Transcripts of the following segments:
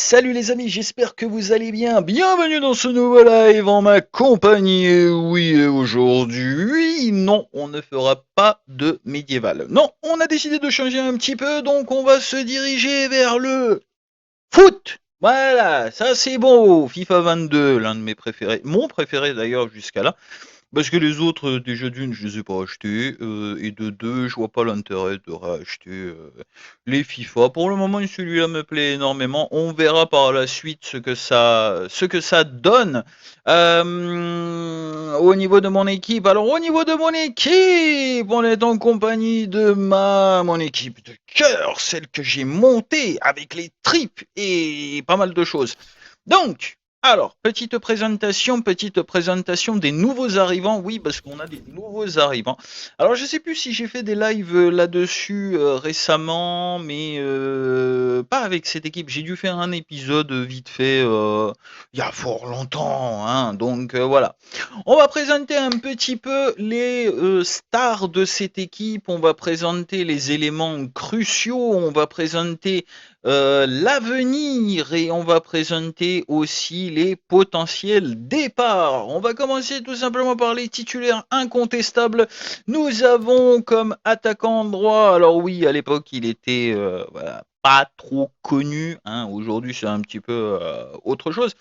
Salut les amis, j'espère que vous allez bien. Bienvenue dans ce nouveau live en ma compagnie. Et oui, et aujourd'hui, non, on ne fera pas de médiéval. Non, on a décidé de changer un petit peu, donc on va se diriger vers le foot. Voilà, ça c'est beau. FIFA 22, l'un de mes préférés. Mon préféré d'ailleurs jusqu'à là. Parce que les autres, déjà d'une, je les ai pas achetés, et de deux, je vois pas l'intérêt de racheter les FIFA. Pour le moment, celui-là me plaît énormément. On verra par la suite ce que ça donne au niveau de mon équipe. Alors, au niveau de mon équipe, on est en compagnie de mon équipe de cœur, celle que j'ai montée avec les tripes et pas mal de choses. Donc, alors, petite présentation des nouveaux arrivants. Oui, parce qu'on a des nouveaux arrivants. Alors, je sais plus si j'ai fait des lives là-dessus récemment, mais pas avec cette équipe. J'ai dû faire un épisode vite fait il y a fort longtemps, hein. Donc voilà. On va présenter un petit peu les stars de cette équipe. On va présenter les éléments cruciaux. On va présenter l'avenir et on va présenter aussi les potentiels départs. On va commencer tout simplement par les titulaires incontestables. Nous avons comme attaquant droit, alors oui, à l'époque il était voilà, pas trop connu, hein. Aujourd'hui c'est un petit peu autre chose.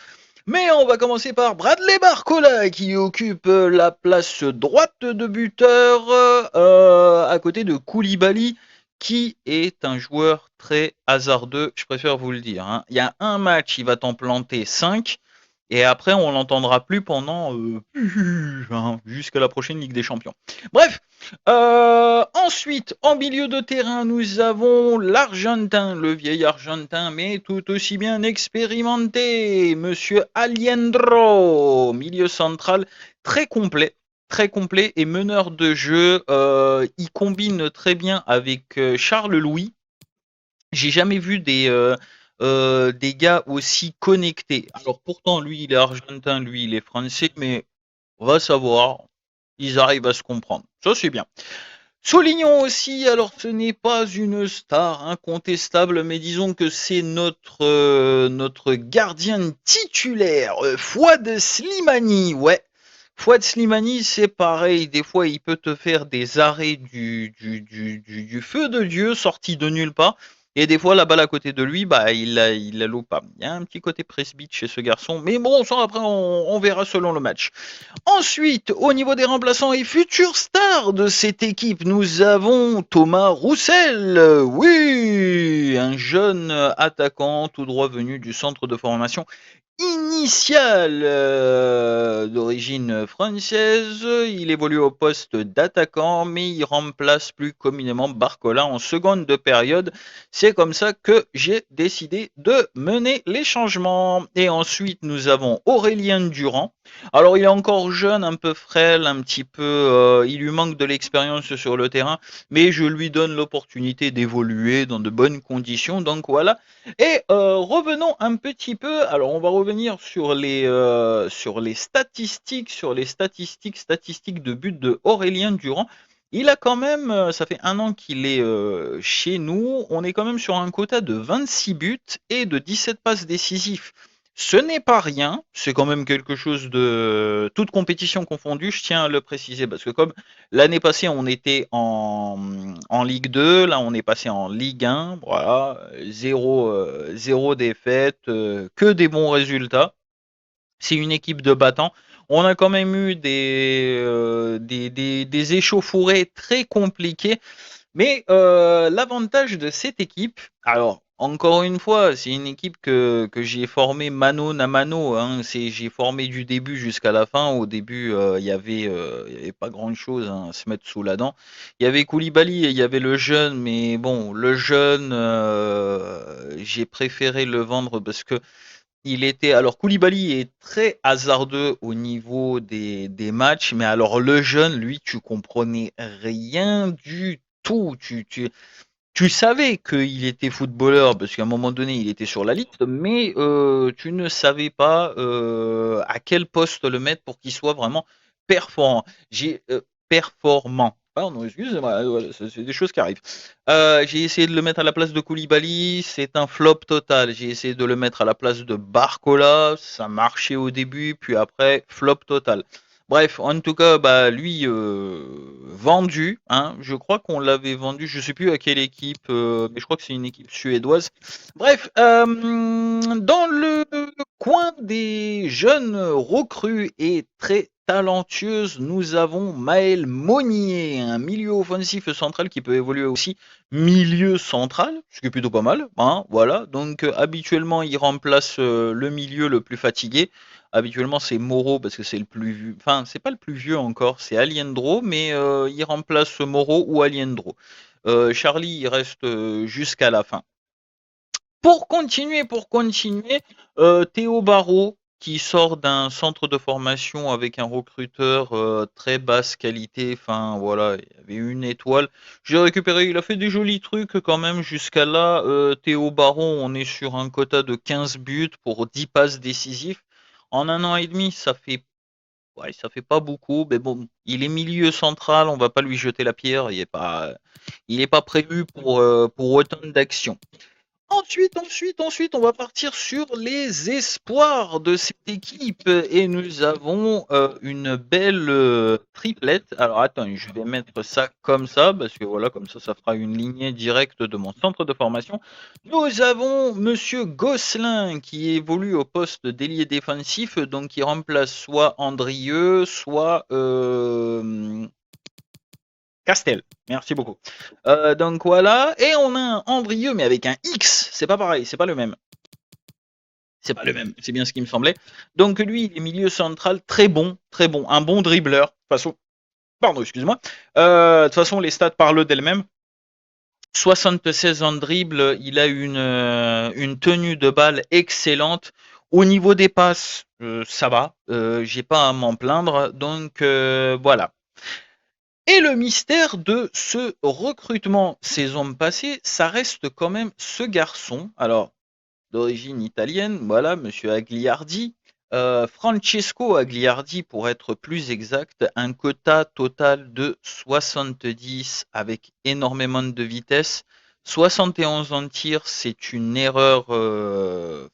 Mais on va commencer par Bradley Barcola qui occupe la place droite de buteur à côté de Koulibaly qui est un joueur très hasardeux, je préfère vous le dire, hein. Il y a un match, il va t'en planter 5 et après on l'entendra plus pendant jusqu'à la prochaine Ligue des Champions. Bref, ensuite, en milieu de terrain, nous avons l'Argentin, le vieil Argentin, mais tout aussi bien expérimenté, Monsieur Aliendro, milieu central, très complet et meneur de jeu. Il combine très bien avec Charles Louis. J'ai jamais vu des gars aussi connectés. Alors pourtant, lui, il est argentin, lui, il est français, mais on va savoir, ils arrivent à se comprendre. Ça, c'est bien. Soulignons aussi, alors ce n'est pas une star incontestable, mais disons que c'est notre gardien titulaire, Fouad Slimani. Ouais, Fouad Slimani, c'est pareil, des fois il peut te faire des arrêts du feu de Dieu sorti de nulle part. Et des fois, la balle à côté de lui, bah, il la loupe pas. Il y a un petit côté presbyte chez ce garçon, mais bon, ça après, on verra selon le match. Ensuite, au niveau des remplaçants et futurs stars de cette équipe, nous avons Thomas Roussel. Oui, un jeune attaquant tout droit venu du centre de formation initial d'origine française. Il évolue au poste d'attaquant, mais il remplace plus communément Barcola en seconde de période. C'est comme ça que j'ai décidé de mener les changements. Et ensuite, nous avons Aurélien Durand. Alors, il est encore jeune, un peu frêle, un petit peu. Il lui manque de l'expérience sur le terrain, mais je lui donne l'opportunité d'évoluer dans de bonnes conditions. Donc voilà. Et revenons un petit peu. Alors, on va revenir sur les statistiques de but de Aurélien Durand. Il a quand même, ça fait un an qu'il est chez nous. On est quand même sur un quota de 26 buts et de 17 passes décisives. Ce n'est pas rien, c'est quand même quelque chose de toute compétition confondue, je tiens à le préciser, parce que comme l'année passée on était en Ligue 2, là on est passé en Ligue 1, voilà, zéro défaite, que des bons résultats. C'est une équipe de battants. On a quand même eu des échauffourées très compliquées, mais l'avantage de cette équipe, alors encore une fois, c'est une équipe que j'ai formée mano à mano, hein. J'ai formé du début jusqu'à la fin. Au début, il y avait pas grand-chose, hein, à se mettre sous la dent. Il y avait Koulibaly et il y avait le jeune, mais bon, le jeune, j'ai préféré le vendre parce que il était. Alors Koulibaly est très hasardeux au niveau des matchs, mais alors le jeune, lui, tu comprenais rien du tout. Tu savais qu'il était footballeur parce qu'à un moment donné, il était sur la liste, mais tu ne savais pas à quel poste le mettre pour qu'il soit vraiment performant. Performant. Pardon, excusez-moi, voilà, c'est des choses qui arrivent. J'ai essayé de le mettre à la place de Koulibaly, c'est un flop total. J'ai essayé de le mettre à la place de Barcola, ça marchait au début, puis après, flop total. Bref, en tout cas, bah, lui, vendu, hein, je crois qu'on l'avait vendu, je sais plus à quelle équipe, mais je crois que c'est une équipe suédoise. Bref, dans le coin des jeunes recrues et très talentueuses, nous avons Maël Monnier, un milieu offensif central qui peut évoluer aussi milieu central, ce qui est plutôt pas mal, hein, voilà. Donc habituellement, il remplace le milieu le plus fatigué. Habituellement, c'est Moreau parce que c'est le plus vieux. Enfin, c'est pas le plus vieux encore, c'est Aliendro, mais il remplace Moreau ou Aliendro. Charlie, il reste jusqu'à la fin. Pour continuer, Théo Barrault, qui sort d'un centre de formation avec un recruteur très basse qualité, enfin voilà, il y avait une étoile. J'ai récupéré, il a fait des jolis trucs quand même jusqu'à là. Théo Barrault, on est sur un quota de 15 buts pour 10 passes décisives. En un an et demi, ouais, ça fait pas beaucoup, mais bon, il est milieu central, on va pas lui jeter la pierre, il est pas prévu pour autant d'actions. Ensuite, on va partir sur les espoirs de cette équipe et nous avons une belle triplette. Alors attends, je vais mettre ça comme ça parce que voilà, comme ça fera une lignée directe de mon centre de formation. Nous avons Monsieur Gosselin qui évolue au poste d'ailier défensif, donc qui remplace soit Andrieux, soit Castel. Merci beaucoup. Donc voilà, et on a un Andrieux mais avec un X. C'est pas pareil, c'est pas le même. C'est pas le même, c'est bien ce qui me semblait. Donc lui, il est milieu central, très bon, un bon dribbleur. De toute façon, pardon, excuse-moi. De toute façon, les stats parlent d'elles-mêmes. 76 ans de dribble, il a une tenue de balle excellente. Au niveau des passes, ça va, j'ai pas à m'en plaindre. Donc voilà. Et le mystère de ce recrutement saison passée, ça reste quand même ce garçon. Alors, d'origine italienne, voilà, monsieur Agliardi. Francesco Agliardi, pour être plus exact, un quota total de 70 avec énormément de vitesse. 71 en tir, c'est une erreur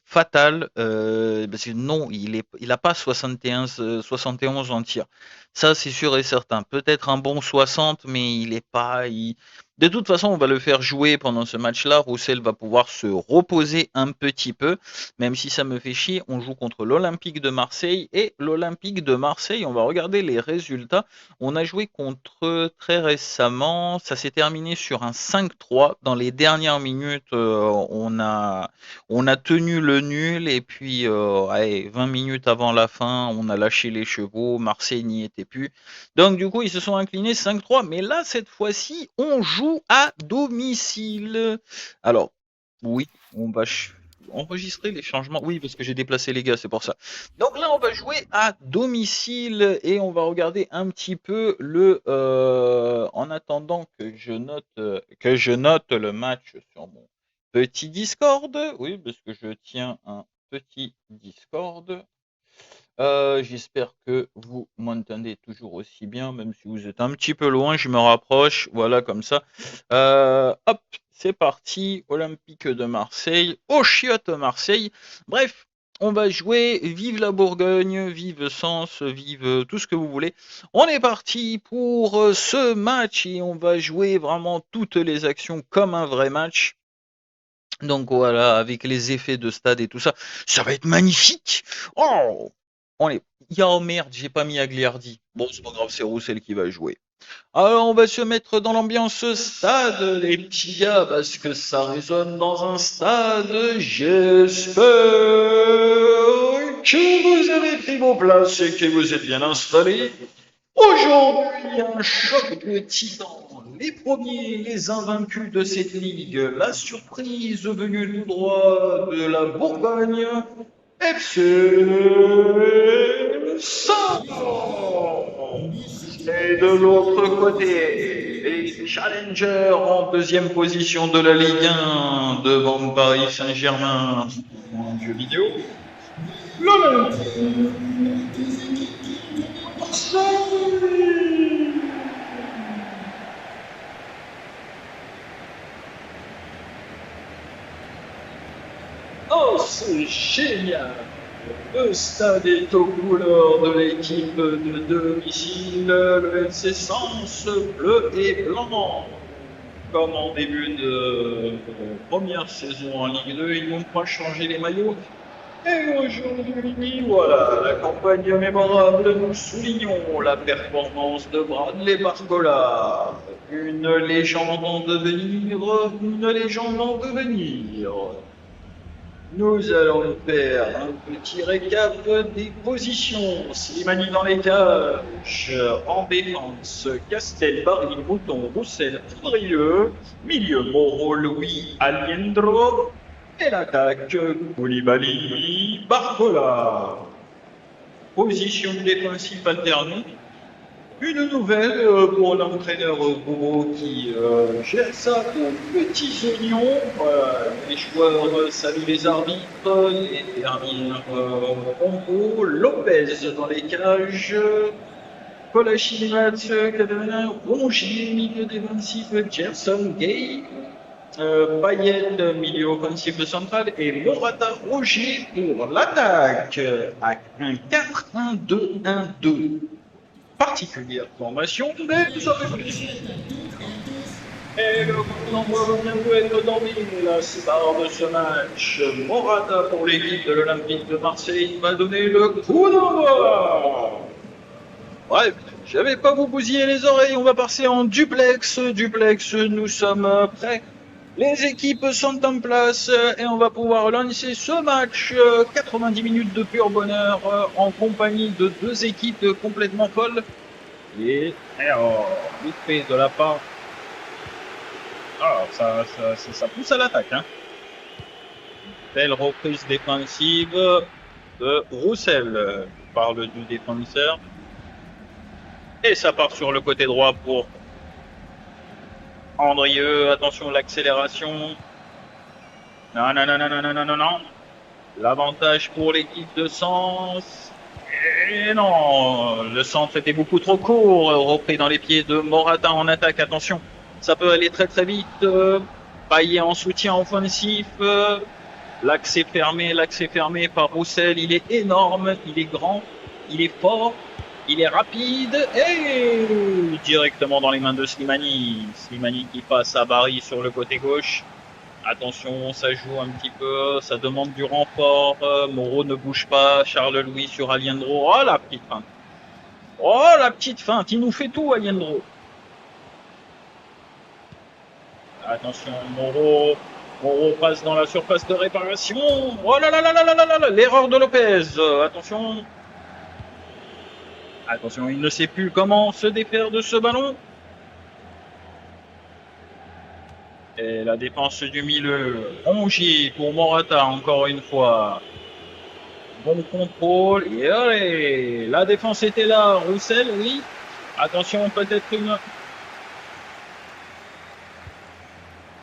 fatale, parce que non, il a pas 71 en tir. Ça, c'est sûr et certain. Peut-être un bon 60, mais il est pas. De toute façon, on va le faire jouer pendant ce match-là. Roussel va pouvoir se reposer un petit peu, même si ça me fait chier. On joue contre l'Olympique de Marseille et l'Olympique de Marseille, on va regarder les résultats. On a joué contre eux très récemment. Ça s'est terminé sur un 5-3. Dans les dernières minutes, on a tenu le nul et puis allez, 20 minutes avant la fin, on a lâché les chevaux. Marseille n'y était plus. Donc du coup, ils se sont inclinés 5-3. Mais là, cette fois-ci, on joue à domicile. Alors, oui, on va enregistrer les changements. Oui, parce que j'ai déplacé les gars, c'est pour ça. Donc là, on va jouer à domicile et on va regarder un petit peu en attendant que je note le match sur mon petit Discord. Oui, parce que je tiens un petit Discord. J'espère que vous m'entendez toujours aussi bien, même si vous êtes un petit peu loin, je me rapproche, voilà comme ça. Hop, c'est parti, Olympique de Marseille, au Chiottes Marseille. Bref, on va jouer, vive la Bourgogne, vive Sens, vive tout ce que vous voulez. On est parti pour ce match et on va jouer vraiment toutes les actions comme un vrai match. Donc voilà, avec les effets de stade et tout ça, ça va être magnifique. Oh, on est. Oh merde, j'ai pas mis Agliardi. Bon, c'est pas grave, c'est Roussel qui va jouer. Alors on va se mettre dans l'ambiance stade, les petits gars, parce que ça résonne dans un stade. J'espère que vous avez pris vos places et que vous êtes bien installés. Aujourd'hui, un choc de titans. Les premiers, les invaincus de cette ligue. La surprise venue tout droit de la Bourgogne. FC Sens. Et de l'autre côté, les challengers en deuxième position de la Ligue 1 devant Paris Saint-Germain en jeu vidéo. L'Olympique. c'est génial. Le stade est aux couleurs de l'équipe de domicile, le FC Sens bleu et blanc. Comme en début de première saison en Ligue 2, ils n'ont pas changé les maillots. Et aujourd'hui, voilà, la campagne mémorable, nous soulignons la performance de Bradley Barcola. Une légende en devenir, une légende en devenir. Nous allons faire un petit récap des positions. Slimani dans les cages, en défense, Castel, Barry, Mouton, Roussel, Andrieux, milieu, Moreau, Louis, Aliendro, et l'attaque, Koulibaly, Barcola. Position défensive alternée. Une nouvelle pour l'entraîneur Bobo qui gère ça aux petits oignons. Les joueurs saluent les arbitres, les dernières combos. Lopez dans les cages. Kolachinac, Rongier, milieu défensif, Gerson, Gay. Payet, milieu offensif central, et Morata Roger pour l'attaque. À un 4-1-2-1-2. Particulière formation, mais ça fait plaisir. Et le coup d'envoi vient de être dormi, la barre de ce match. Morata pour l'équipe de l'Olympique de Marseille va donner le coup d'envoi. Bref, je vais pas vous bousiller les oreilles, on va passer en duplex. Duplex, nous sommes prêts. Les équipes sont en place et on va pouvoir lancer ce match. 90 minutes de pur bonheur en compagnie de deux équipes complètement folles. Et alors, vite fait de la part. Alors, ça pousse à l'attaque. Hein. Belle reprise défensive de Roussel. Je parle du défenseur. Et ça part sur le côté droit pour Andrieux. Attention, l'accélération. Non. L'avantage pour l'équipe de Sens. Et non, le centre était beaucoup trop court. Repris dans les pieds de Morata en attaque. Attention, ça peut aller très très vite. Payet en soutien offensif. L'accès fermé par Roussel. Il est énorme, il est grand, il est fort, il est rapide. Et directement dans les mains de Slimani. Slimani qui passe à Barry sur le côté gauche. Attention, ça joue un petit peu, ça demande du renfort. Moreau ne bouge pas. Charles Louis sur Aliendro. Oh la petite feinte. Oh la petite feinte. Il nous fait tout, Aliendro. Attention, Moreau. Moreau passe dans la surface de réparation. Oh là là là là là là là. L'erreur de Lopez. Attention. Attention, il ne sait plus comment se défaire de ce ballon. Et la défense du milieu, Rongier pour Morata encore une fois. Bon contrôle. Et allez, la défense était là. Roussel, oui. Attention, peut-être une...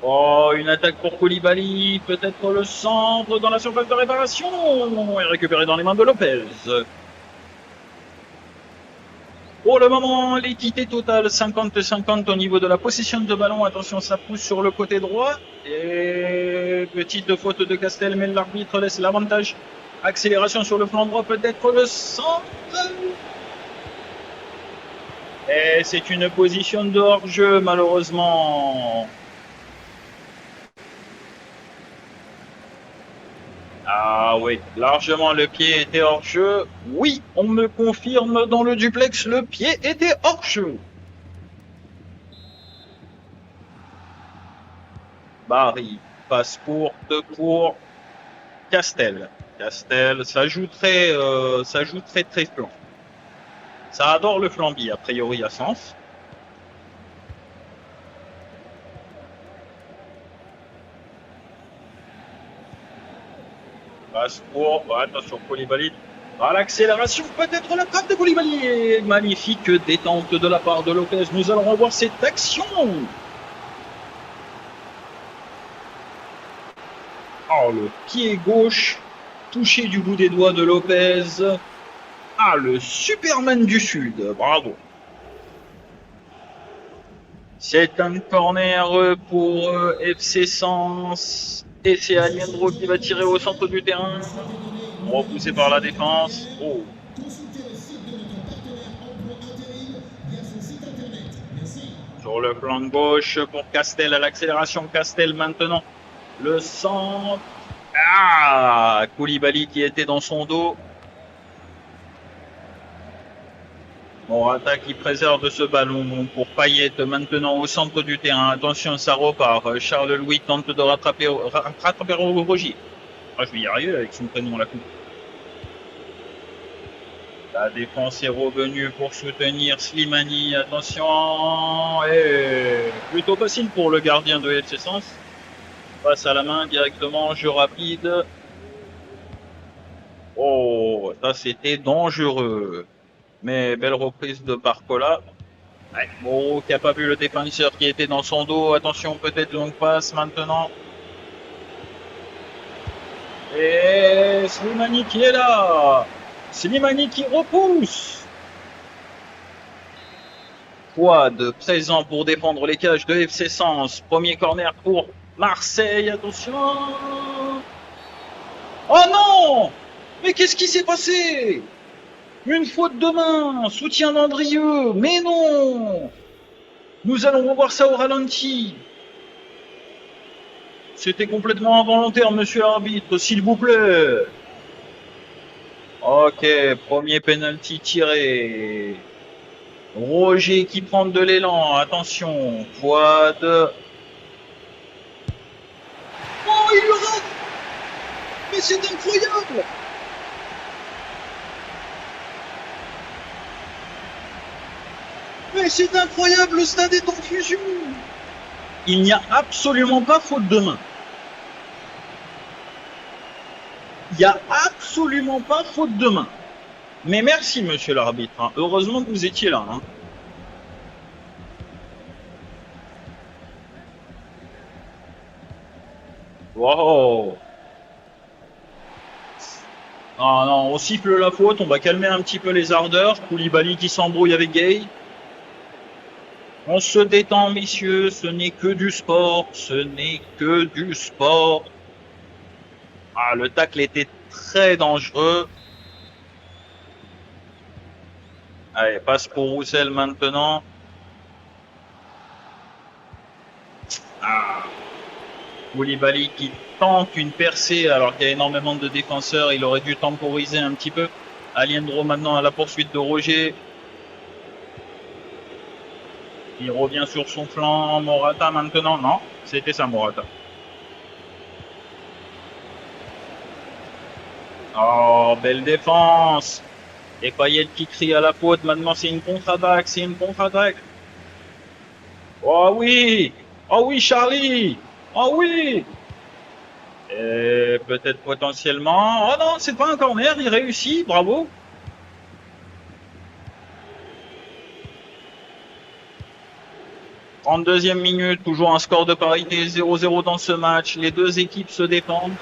Oh, une attaque pour Koulibaly. Peut-être le centre dans la surface de réparation. Et récupéré dans les mains de Lopez. Pour le moment, l'équité totale 50-50 au niveau de la possession de ballon. Attention, ça pousse sur le côté droit. Et petite faute de Castel, mais l'arbitre laisse l'avantage. Accélération sur le flanc droit, peut-être le centre. Et c'est une position de hors-jeu, malheureusement. Ah oui, largement le pied était hors jeu. Oui, on me confirme dans le duplex, le pied était hors jeu. Barry passe courte pour Castel. Castel, ça joue très flanc. Ça adore le flambi, a priori à Sens. Passe pour, attention Koulibaly. À l'accélération, peut-être la frappe de Koulibaly. Magnifique détente de la part de Lopez. Nous allons revoir cette action. Oh, le pied gauche touché du bout des doigts de Lopez. Ah, le Superman du Sud. Bravo. C'est un corner pour FC Sens. Et c'est Aliendro qui va tirer au centre du terrain. Repoussé par la défense. Oh. Sur le flanc gauche pour Castel à l'accélération. Castel maintenant. Le centre. Ah, Koulibaly qui était dans son dos. Morata qui préserve ce ballon pour Payet maintenant au centre du terrain. Attention, ça repart. Charles Louis tente de rattraper Rogier. Ah, je vais y arriver avec son prénom la coupe. La défense est revenue pour soutenir Slimani. Attention. Et plutôt facile pour le gardien de FC Sens. Passe à la main directement, jeu rapide. Oh, ça c'était dangereux. Mais belle reprise de Barcola. Ouais, Moreau qui n'a pas vu le défenseur qui était dans son dos. Attention, peut-être longue passe maintenant. Et Slimani qui est là. Slimani qui repousse. Fouad présent pour défendre les cages de FC Sens. Premier corner pour Marseille. Attention. Oh non! Mais qu'est-ce qui s'est passé? Une faute de main, soutien d'Andrieux, mais non! Nous allons revoir ça au ralenti. C'était complètement involontaire, monsieur l'arbitre, s'il vous plaît. Ok, premier penalty tiré. Roger qui prend de l'élan, attention. Fouad. Oh, il le rate! Mais c'est incroyable! Mais c'est incroyable, le stade est en fusion! Il n'y a absolument pas faute de main. Il n'y a absolument pas faute de main. Mais merci, monsieur l'arbitre. Hein. Heureusement que vous étiez là. Hein. Wow. Non, non, on siffle la faute, on va calmer un petit peu les ardeurs. Koulibaly qui s'embrouille avec Gay. On se détend, messieurs, ce n'est que du sport, ce n'est que du sport. Ah, le tacle était très dangereux. Allez, passe pour Roussel maintenant. Ah. Koulibaly qui tente une percée alors qu'il y a énormément de défenseurs. Il aurait dû temporiser un petit peu. Aliendro maintenant à la poursuite de Roger. Il revient sur son flanc. Morata maintenant. Non, c'était ça Morata. Oh, belle défense. Et Payet qui crie à la faute. Maintenant, c'est une contre-attaque. C'est une contre-attaque. Oh oui. Oh oui, Charlie. Oh oui. Et peut-être potentiellement. Oh non, c'est pas un corner. Il réussit. Bravo. 32e minute. Toujours un score de parité 0-0 dans ce match. Les deux équipes se défendent.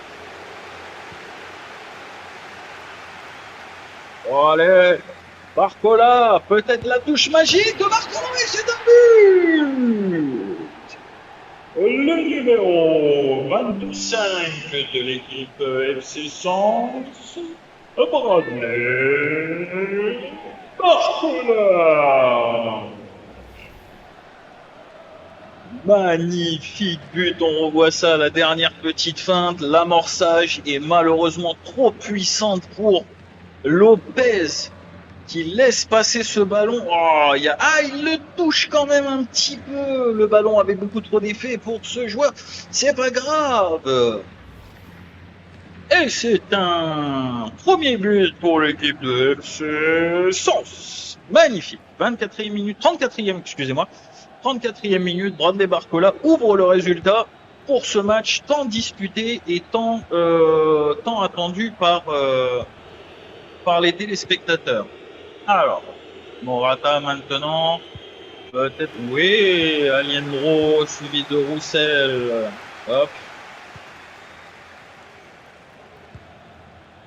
Oh, allez. Barcola, peut-être la touche magique de Barcola et c'est un but! Le numéro 25 de l'équipe FC Sens, Bradley Barcola. Magnifique but, on revoit ça à la dernière petite feinte. L'amorçage est malheureusement trop puissante pour Lopez qui laisse passer ce ballon. Oh, il le touche quand même un petit peu. Le ballon avait beaucoup trop d'effet pour ce joueur. C'est pas grave. Et c'est un premier but pour l'équipe de FC Sens. Magnifique. 24e minute, 34e, excusez-moi. 34e minute, Bradley Barcola ouvre le résultat pour ce match tant disputé et tant attendu par les téléspectateurs. Alors, Morata maintenant, peut-être, oui, Aliendro suivi de Roussel, hop.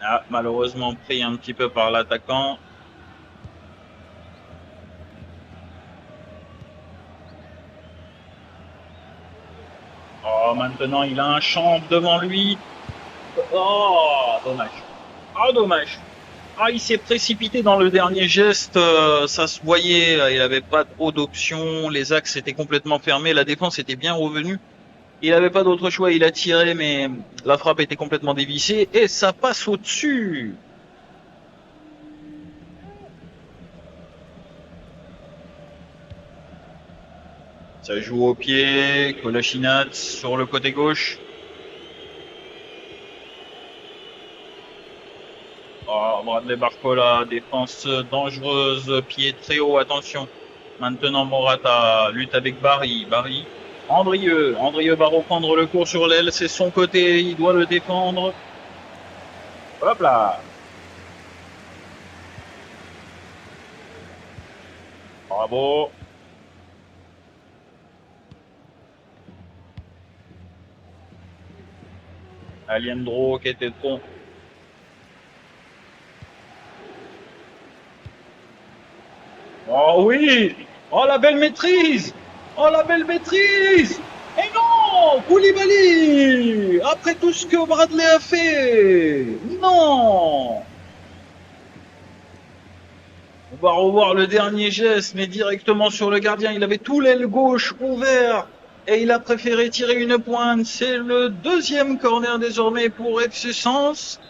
Ah, malheureusement pris un petit peu par l'attaquant. Oh, maintenant, il a un champ devant lui. Oh, dommage. Oh, dommage. Ah, il s'est précipité dans le dernier geste. Ça se voyait. Il n'avait pas trop d'options. Les axes étaient complètement fermés. La défense était bien revenue. Il n'avait pas d'autre choix. Il a tiré, mais la frappe était complètement dévissée. Et ça passe au-dessus. Ça joue au pied. Kolasinac sur le côté gauche. Oh, Bradley Barcola, défense dangereuse, pied très haut, attention. Maintenant Morata lutte avec Barry. Andrieux va reprendre le cours sur l'aile, c'est son côté, il doit le défendre. Hop là. Bravo. Aliendro qui était bon. Oh oui. Oh la belle maîtrise. Oh la belle maîtrise. Et non, Koulibaly. Après tout ce que Bradley a fait. Non. On va revoir le dernier geste, mais directement sur le gardien. Il avait tout l'aile gauche ouvert et il a préféré tirer une pointe. C'est le deuxième corner désormais pour FC Sens.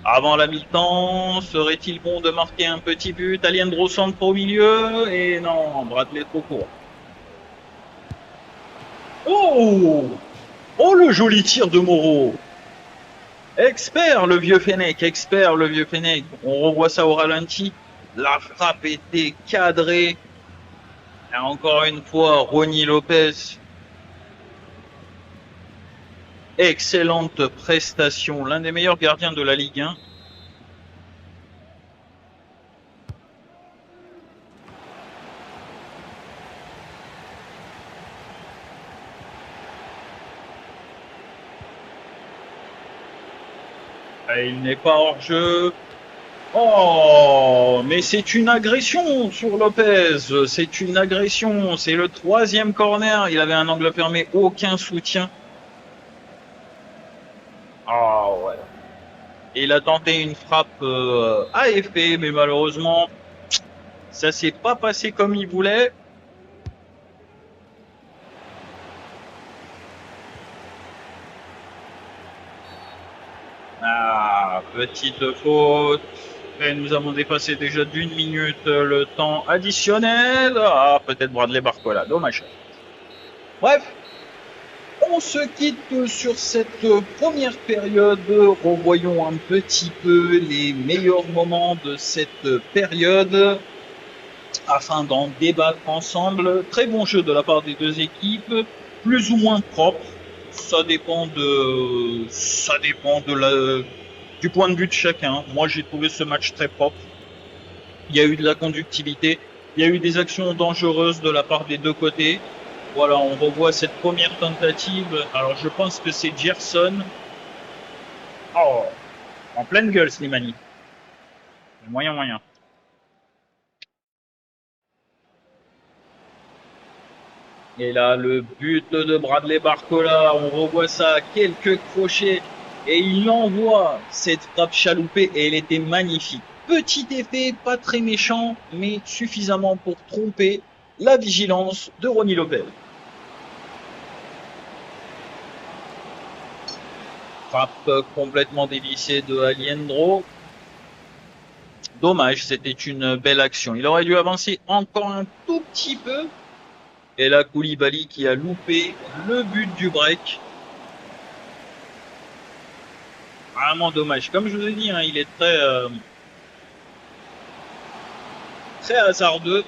Avant la mi-temps, serait-il bon de marquer un petit but? Aliendro centre au milieu et non, Bradley trop court. Oh! Oh le joli tir de Moreau! Expert le vieux Fennec, expert le vieux Fennec. On revoit ça au ralenti. La frappe était cadrée. Et encore une fois, Rony Lopez. Excellente prestation. L'un des meilleurs gardiens de la Ligue 1. Et il n'est pas hors jeu. Oh, mais c'est une agression sur Lopez. C'est une agression. C'est le troisième corner. Il avait un angle fermé, aucun soutien. Ah ouais. Et il a tenté une frappe à effet, mais malheureusement, ça s'est pas passé comme il voulait. Ah, petite faute. Et nous avons dépassé déjà d'une minute le temps additionnel. Ah, peut-être Bradley Barcola. Dommage. Bref, on se quitte sur cette première période. Revoyons un petit peu les meilleurs moments de cette période afin d'en débattre ensemble. Très bon jeu de la part des deux équipes, plus ou moins propre. Ça dépend du point de vue de chacun. Moi, j'ai trouvé ce match très propre. Il y a eu de la conductivité. Il y a eu des actions dangereuses de la part des deux côtés. Voilà, on revoit cette première tentative. Alors, je pense que c'est Gerson. Oh, en pleine gueule, Slimani. Moyen. Et là, le but de Bradley Barcola, on revoit ça, quelques crochets, et il envoie cette frappe chaloupée, et elle était magnifique. Petit effet, pas très méchant, mais suffisamment pour tromper la vigilance de Rony Lopez. Frappe complètement dévissée de Aliendro. Dommage, c'était une belle action. Il aurait dû avancer encore un tout petit peu. Et là, Koulibaly qui a loupé le but du break. Vraiment dommage. Comme je vous ai dit, hein, il est très hasardeux.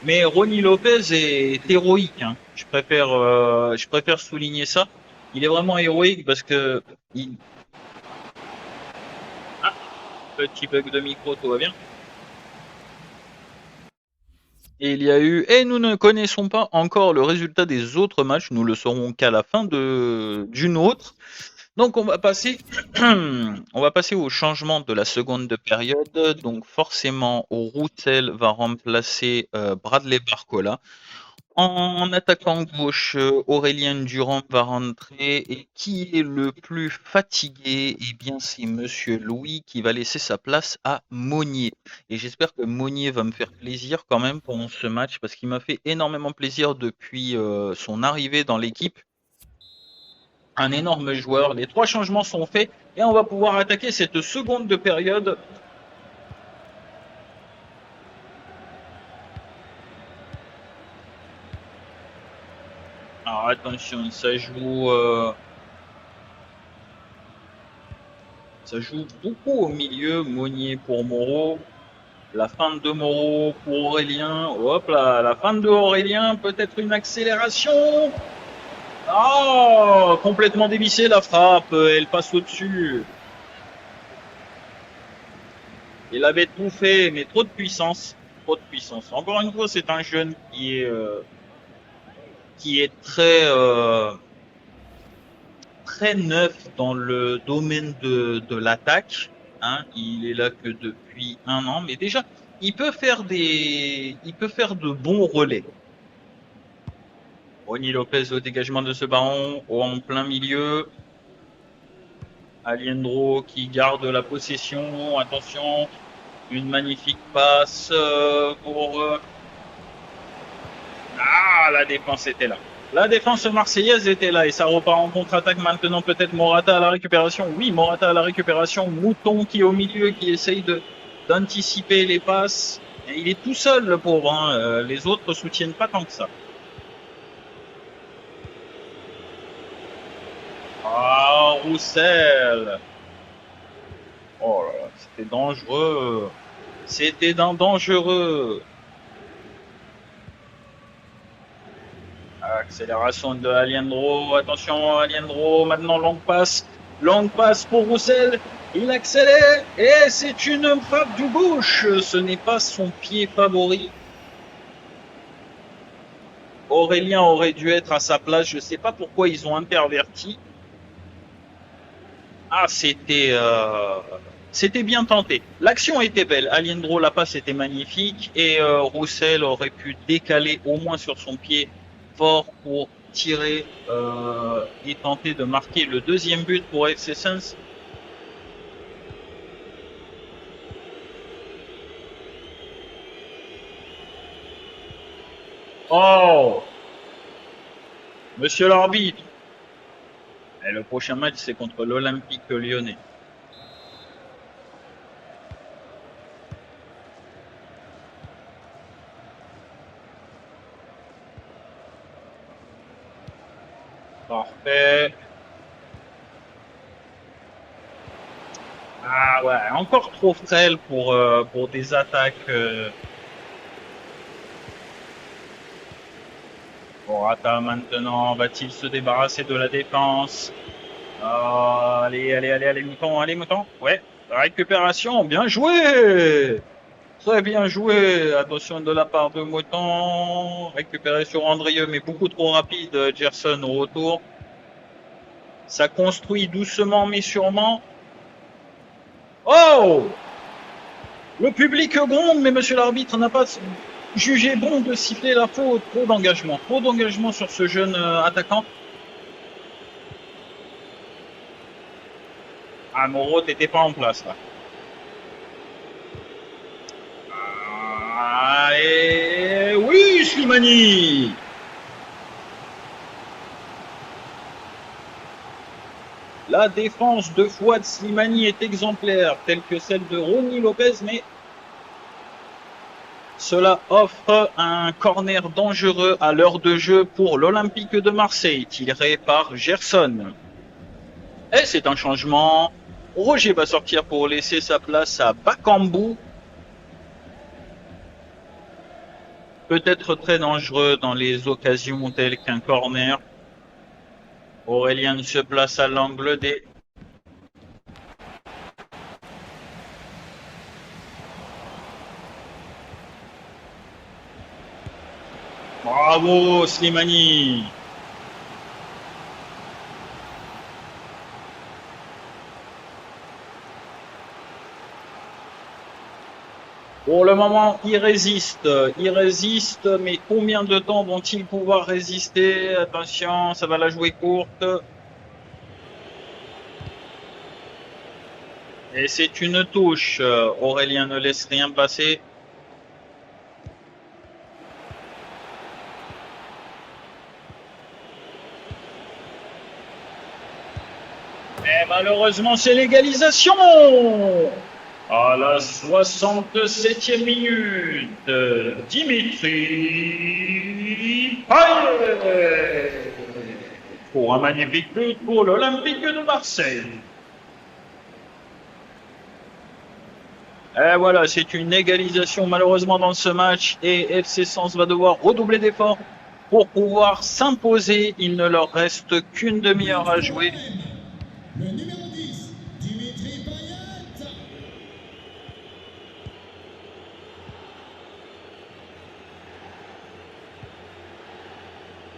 Mais Rony Lopez est héroïque. Hein. Je préfère souligner ça. Il est vraiment héroïque parce que petit bug de micro, tout va bien. Et il y a eu, et nous ne connaissons pas encore le résultat des autres matchs, nous le saurons qu'à la fin d'une autre. Donc on va passer, on va passer au changement de la seconde période. Donc forcément, Roussel va remplacer Bradley Barcola. En attaquant gauche, Aurélien Durand va rentrer. Et qui est le plus fatigué? Eh bien, c'est Monsieur Louis qui va laisser sa place à Monnier. Et j'espère que Monnier va me faire plaisir quand même pendant ce match parce qu'il m'a fait énormément plaisir depuis son arrivée dans l'équipe. Un énorme joueur. Les trois changements sont faits et on va pouvoir attaquer cette seconde période. Alors attention, ça joue beaucoup au milieu. Monnier pour Moreau. La fin de Moreau pour Aurélien. Hop là, la fin de Aurélien. Peut-être une accélération. Oh, complètement dévissée la frappe. Elle passe au-dessus. Il avait tout fait, mais trop de puissance. Trop de puissance. Encore une fois, c'est un jeune qui est très neuf dans le domaine de l'attaque. Hein. Il est là que depuis 1 an, mais déjà, il peut faire de bons relais. Ronny Lopez au dégagement de ce ballon, en plein milieu. Aliendro qui garde la possession. Attention, une magnifique passe pour. Ah, la défense était là. La défense marseillaise était là et ça repart en contre-attaque maintenant. Peut-être Morata à la récupération. Oui, Morata à la récupération. Mouton qui est au milieu, qui essaye d'anticiper les passes. Et il est tout seul, le pauvre. Hein. Les autres soutiennent pas tant que ça. Ah, Roussel. Oh là là, c'était dangereux. C'était dangereux. Accélération de Aliendro. Attention, Aliendro. Maintenant, longue passe. Longue passe pour Roussel. Il accélère. Et c'est une frappe du gauche. Ce n'est pas son pied favori. Aurélien aurait dû être à sa place. Je ne sais pas pourquoi ils ont interverti. Ah, c'était bien tenté. L'action était belle. Aliendro, la passe était magnifique. Et Roussel aurait pu décaler au moins sur son pied fort pour tirer et tenter de marquer le deuxième but pour FC Sens. Oh, monsieur l'arbitre. Et le prochain match, c'est contre l'Olympique lyonnais. Parfait. Ah ouais, encore trop frêle pour des attaques. Morata maintenant, va-t-il se débarrasser de la défense? Allez, allez, allez, allez, Mouton, allez, Mouton. Ouais, récupération, bien joué! Très bien joué. Attention de la part de Mouton. Récupéré sur Andrieux, mais beaucoup trop rapide. Gerson au retour. Ça construit doucement, mais sûrement. Oh! Le public gronde, mais monsieur l'arbitre n'a pas jugé bon de siffler la faute. Trop d'engagement. Trop d'engagement sur ce jeune attaquant. Ah, Moreau, t'étais pas en place là. Ah, et oui, Slimani! La défense de Fouad Slimani est exemplaire, telle que celle de Ronny Lopez, mais cela offre un corner dangereux à l'heure de jeu pour l'Olympique de Marseille, tiré par Gerson. Et c'est un changement. Roger va sortir pour laisser sa place à Bakambu. Peut-être très dangereux dans les occasions telles qu'un corner. Aurélien se place à l'angle des. Bravo Slimani. Pour le moment, ils résistent, mais combien de temps vont-ils pouvoir résister? Attention, ça va la jouer courte. Et c'est une touche. Aurélien ne laisse rien passer. Et malheureusement, c'est l'égalisation. À la 67e minute, Dimitri Payet pour un magnifique but pour l'Olympique de Marseille. Et voilà, c'est une égalisation malheureusement dans ce match et FC Sens va devoir redoubler d'efforts pour pouvoir s'imposer. Il ne leur reste qu'une demi-heure à jouer. Le numéro 10, Dimitri Payet.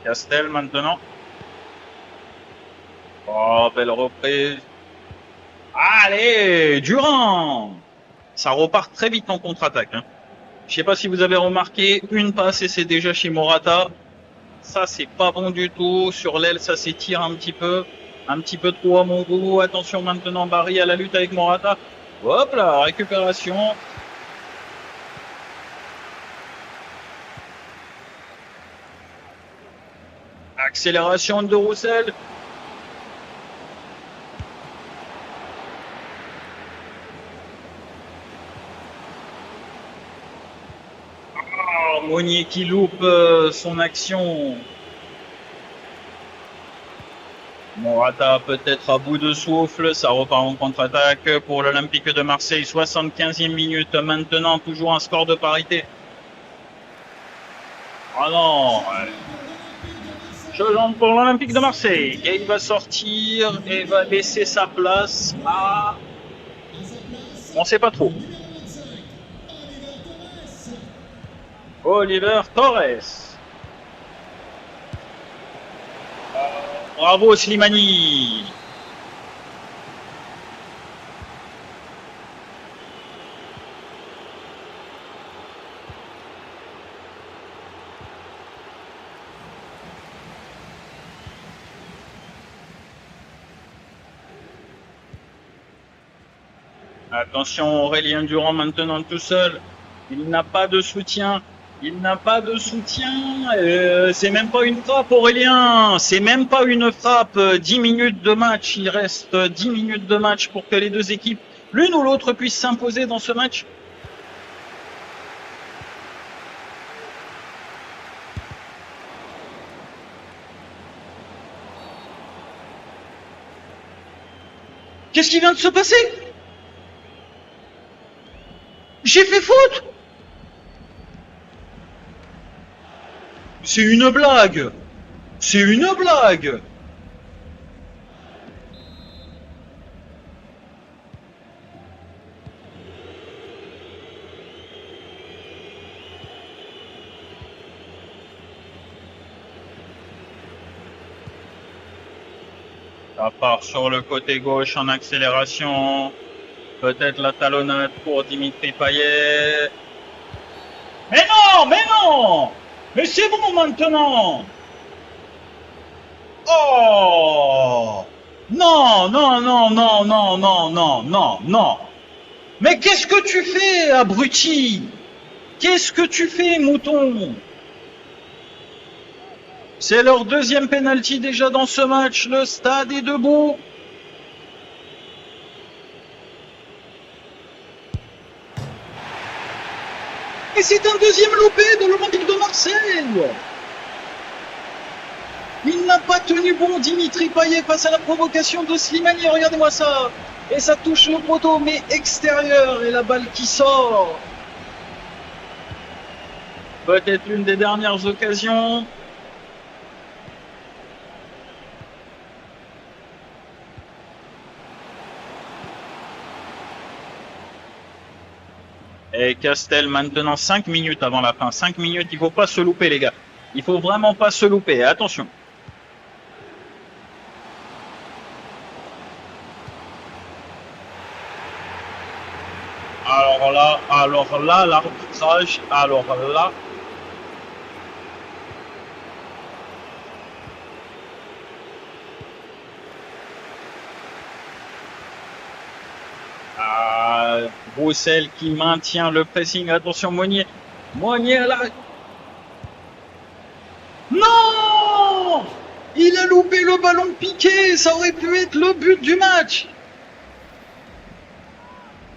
Castel maintenant. Oh, belle reprise. Allez, Durand. Ça repart très vite en contre-attaque. Hein. Je sais pas si vous avez remarqué, une passe et c'est déjà chez Morata. Ça, c'est pas bon du tout. Sur l'aile, ça s'étire un petit peu. Un petit peu trop à mon goût. Attention maintenant, Barry à la lutte avec Morata. Hop là, récupération. Accélération de Roussel. Oh, Monnier qui loupe son action. Morata peut-être à bout de souffle, ça repart en contre-attaque pour l'Olympique de Marseille, 75e minute maintenant, toujours un score de parité. Ah non, changeant pour l'Olympique de Marseille, et il va sortir et va laisser sa place à... On ne sait pas trop. Oliver Torres. Bravo Slimani. Attention Aurélien Durand maintenant tout seul. Il n'a pas de soutien. Il n'a pas de soutien. C'est même pas une frappe Aurélien. C'est même pas une frappe. 10 minutes de match. Il reste 10 minutes de match pour que les deux équipes, l'une ou l'autre, puissent s'imposer dans ce match. Qu'est-ce qui vient de se passer? J'ai fait faute? C'est une blague. C'est une blague. Ça part sur le côté gauche en accélération. Peut-être la talonnade pour Dimitri Payet. Mais non, mais non! Mais c'est bon maintenant! Oh! Non, non, non, non, non, non, non, non, non! Mais qu'est-ce que tu fais, abruti? Qu'est-ce que tu fais, mouton? C'est leur deuxième penalty déjà dans ce match. Le stade est debout. Et c'est un deuxième loupé de l'Olympique de Marseille. Il n'a pas tenu bon Dimitri Payet face à la provocation de Slimani. Regardez-moi ça. Et ça touche le poteau, mais extérieur. Et la balle qui sort. Peut-être l'une des dernières occasions. Et Castel maintenant 5 minutes avant la fin. 5 minutes, il ne faut pas se louper les gars. Il faut vraiment pas se louper. Attention. Alors là, l'arbitrage, alors là, Roussel qui maintient le pressing. Attention, Monnier. Monnier là. Non! Il a loupé le ballon piqué. Ça aurait pu être le but du match.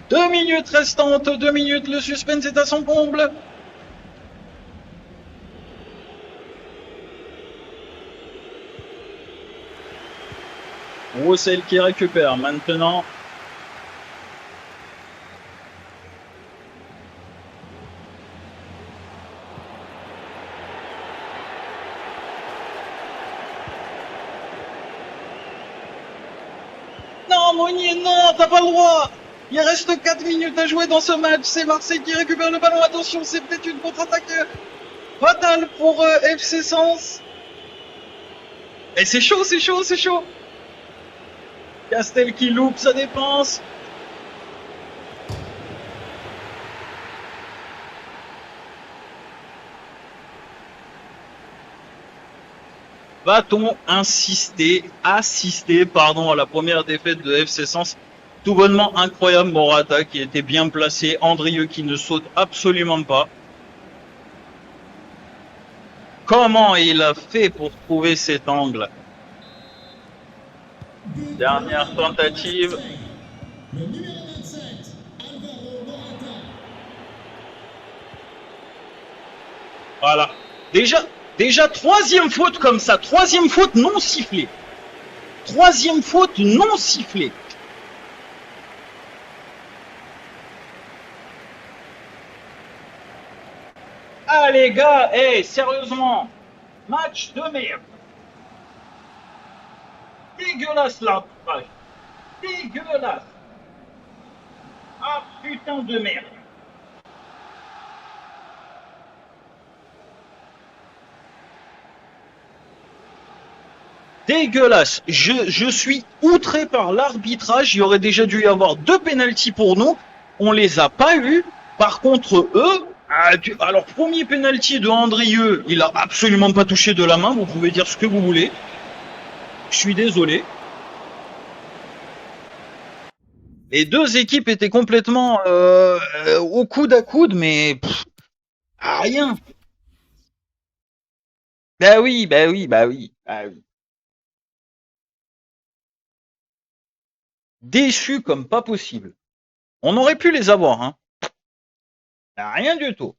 2 minutes restantes. 2 minutes. Le suspense est à son comble. Roussel qui récupère maintenant. Non, Monnier, non, t'as pas le droit. Il reste 4 minutes à jouer dans ce match. C'est Marseille qui récupère le ballon. Attention, c'est peut-être une contre-attaque fatale pour FC Sens. Et c'est chaud, c'est chaud, c'est chaud. Castel qui loupe sa défense. Va-t-on assister à la première défaite de FC Sens? Tout bonnement incroyable, Morata qui était bien placé, Andrieux qui ne saute absolument pas. Comment il a fait pour trouver cet angle? Dernière tentative. Le numéro 27, Alvaro Morata. Voilà. Déjà, troisième faute comme ça. Troisième faute non sifflée. Troisième faute non sifflée. Ah les gars, hey, sérieusement. Match de merde. Dégueulasse l'arbitrage. Dégueulasse. Ah putain de merde. Dégueulasse. Je suis outré par l'arbitrage. Il y aurait déjà dû y avoir 2 pénaltys pour nous. On les a pas eu. Par contre, eux, alors premier pénalty de Andrieux, il a absolument pas touché de la main. Vous pouvez dire ce que vous voulez. Je suis désolé. Les deux équipes étaient complètement au coude à coude, mais rien. Bah oui, bah oui, bah oui, bah oui. Déçu comme pas possible. On aurait pu les avoir, hein. Rien du tout.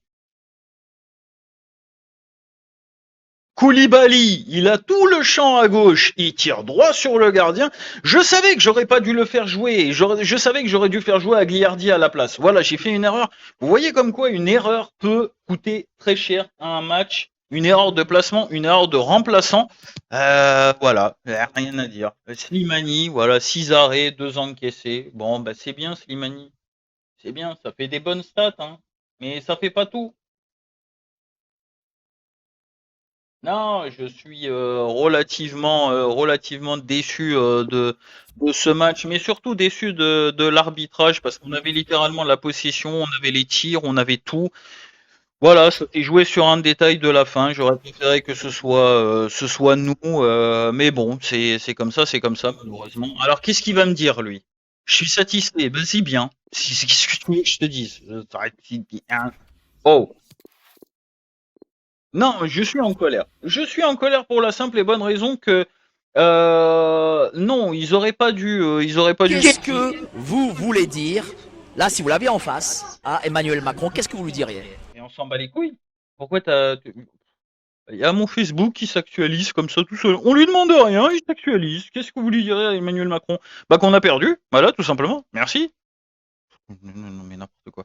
Koulibaly, il a tout le champ à gauche, il tire droit sur le gardien. Je savais que j'aurais pas dû le faire jouer. Je savais que j'aurais dû faire jouer Agliardi à la place. Voilà, j'ai fait une erreur. Vous voyez comme quoi une erreur peut coûter très cher à un match. Une erreur de placement, une erreur de remplaçant. Voilà, rien à dire. Slimani, voilà, 6 arrêts, 2 encaissés. Bon, bah c'est bien Slimani. C'est bien, ça fait des bonnes stats, hein. Mais ça fait pas tout. Non, je suis relativement déçu de ce match, mais surtout déçu de l'arbitrage parce qu'on avait littéralement la possession, on avait les tirs, on avait tout. Voilà, ça s'est joué sur un détail de la fin. J'aurais préféré que ce soit nous, mais bon, c'est comme ça, malheureusement. Alors, qu'est-ce qu'il va me dire, lui? Je suis satisfait. Ben, c'est bien. Qu'est-ce que tu veux que je te dise? Oh. Non, je suis en colère. Je suis en colère pour la simple et bonne raison que non, ils auraient pas dû. Qu'est-ce que vous voulez dire, là, si vous l'aviez en face, à Emmanuel Macron, qu'est-ce que vous lui diriez? Et on s'en bat les couilles. Pourquoi il y a mon Facebook qui s'actualise comme ça tout seul. On lui demande rien, il s'actualise. Qu'est-ce que vous lui direz à Emmanuel Macron? Bah qu'on a perdu, voilà, tout simplement. Merci. Non, mais n'importe quoi.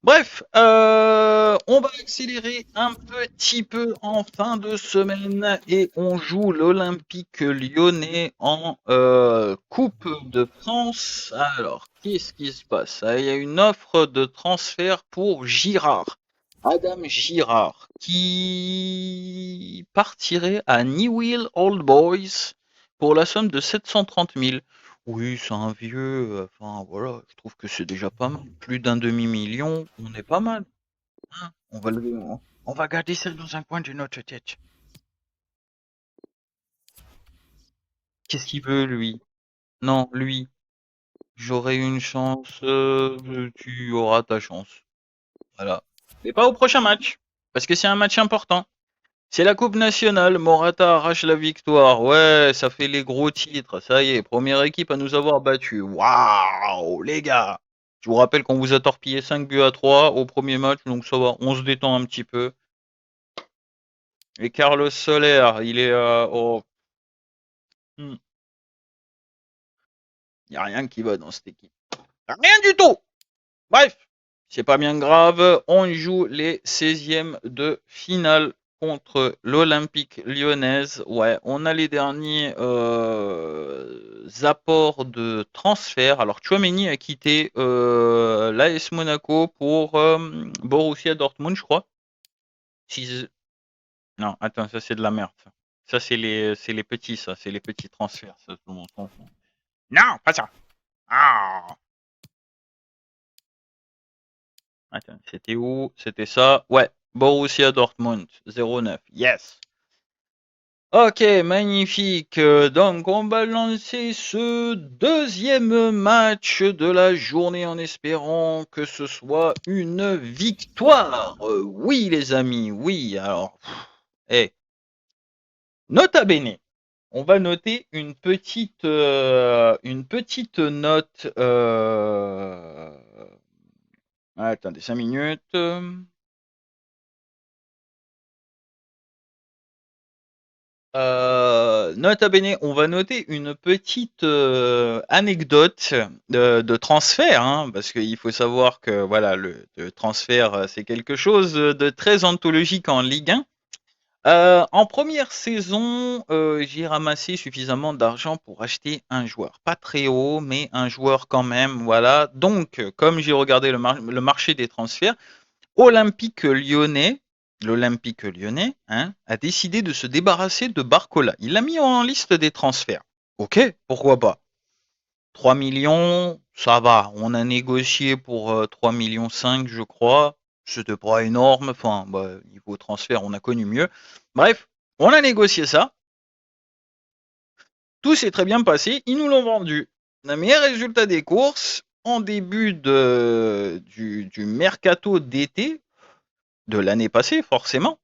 Bref, on va accélérer un petit peu en fin de semaine et on joue l'Olympique lyonnais en Coupe de France. Alors, qu'est-ce qui se passe? Il y a une offre de transfert pour Girard. Adam Girard, qui partirait à Newell Old Boys pour la somme de 730 000. Oui, c'est un vieux, enfin voilà, je trouve que c'est déjà pas mal. Plus d'un demi-million, on est pas mal, hein. On va garder ça dans un coin de notre tête. Qu'est-ce qu'il veut, lui? Non, lui, j'aurai une chance, tu auras ta chance. Voilà. Mais pas au prochain match, parce que c'est un match important. C'est la Coupe nationale, Morata arrache la victoire. Ouais, ça fait les gros titres. Ça y est, première équipe à nous avoir battus. Waouh, les gars. Je vous rappelle qu'on vous a torpillé 5 buts à 3 au premier match, donc ça va, on se détend un petit peu. Et Carlos Soler, il est... il n'y a rien qui va dans cette équipe. Rien du tout. Bref, c'est pas bien grave. On joue les 16e de finale contre l'Olympique lyonnaise. Ouais, on a les derniers apports de transfert. Alors, Tchouaméni a quitté l'AS Monaco pour Borussia Dortmund, je crois. Non, attends, ça c'est de la merde. Ça, c'est les petits, ça, c'est les petits transferts. Ça, tout le monde s'en fout. Non, pas ça. Ah. Attends, c'était où? C'était ça. Ouais, Borussia Dortmund, 09. Yes. Ok, magnifique. Donc, on va lancer ce deuxième match de la journée en espérant que ce soit une victoire. Oui, les amis, oui. Alors, eh, nota bene. On va noter une petite note. Attendez 5 minutes. Nota bene, on va noter une petite anecdote de transfert, hein, parce qu'il faut savoir que voilà, le transfert, c'est quelque chose de très anthologique en Ligue 1. En première saison, j'ai ramassé suffisamment d'argent pour acheter un joueur. Pas très haut, mais un joueur quand même, voilà. Donc, comme j'ai regardé le marché des transferts, Olympique Lyonnais, l'Olympique Lyonnais, hein, a décidé de se débarrasser de Barcola. Il l'a mis en liste des transferts. Ok, pourquoi pas. 3 millions, ça va. On a négocié pour 3 millions 5, je crois. C'était pas énorme. Enfin, bah, niveau transfert, on a connu mieux. Bref, on a négocié ça. Tout s'est très bien passé. Ils nous l'ont vendu. Le meilleur résultat des courses, en début du mercato d'été de l'année passée, forcément,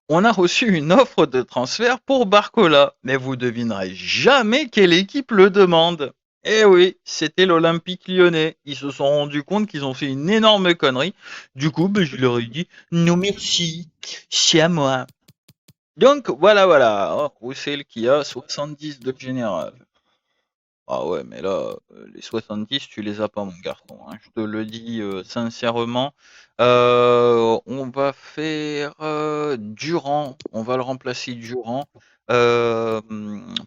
on a reçu une offre de transfert pour Barcola. Mais vous devinerez jamais quelle équipe le demande. Eh oui, c'était l'Olympique lyonnais. Ils se sont rendus compte qu'ils ont fait une énorme connerie. Du coup, ben, je leur ai dit non merci, c'est à moi. Donc voilà, voilà. Oh, Roussel qui a 70 de général. Ah ouais, mais là, les 70, tu les as pas, mon garçon, hein. Je te le dis sincèrement. On va faire Durand. On va le remplacer Durand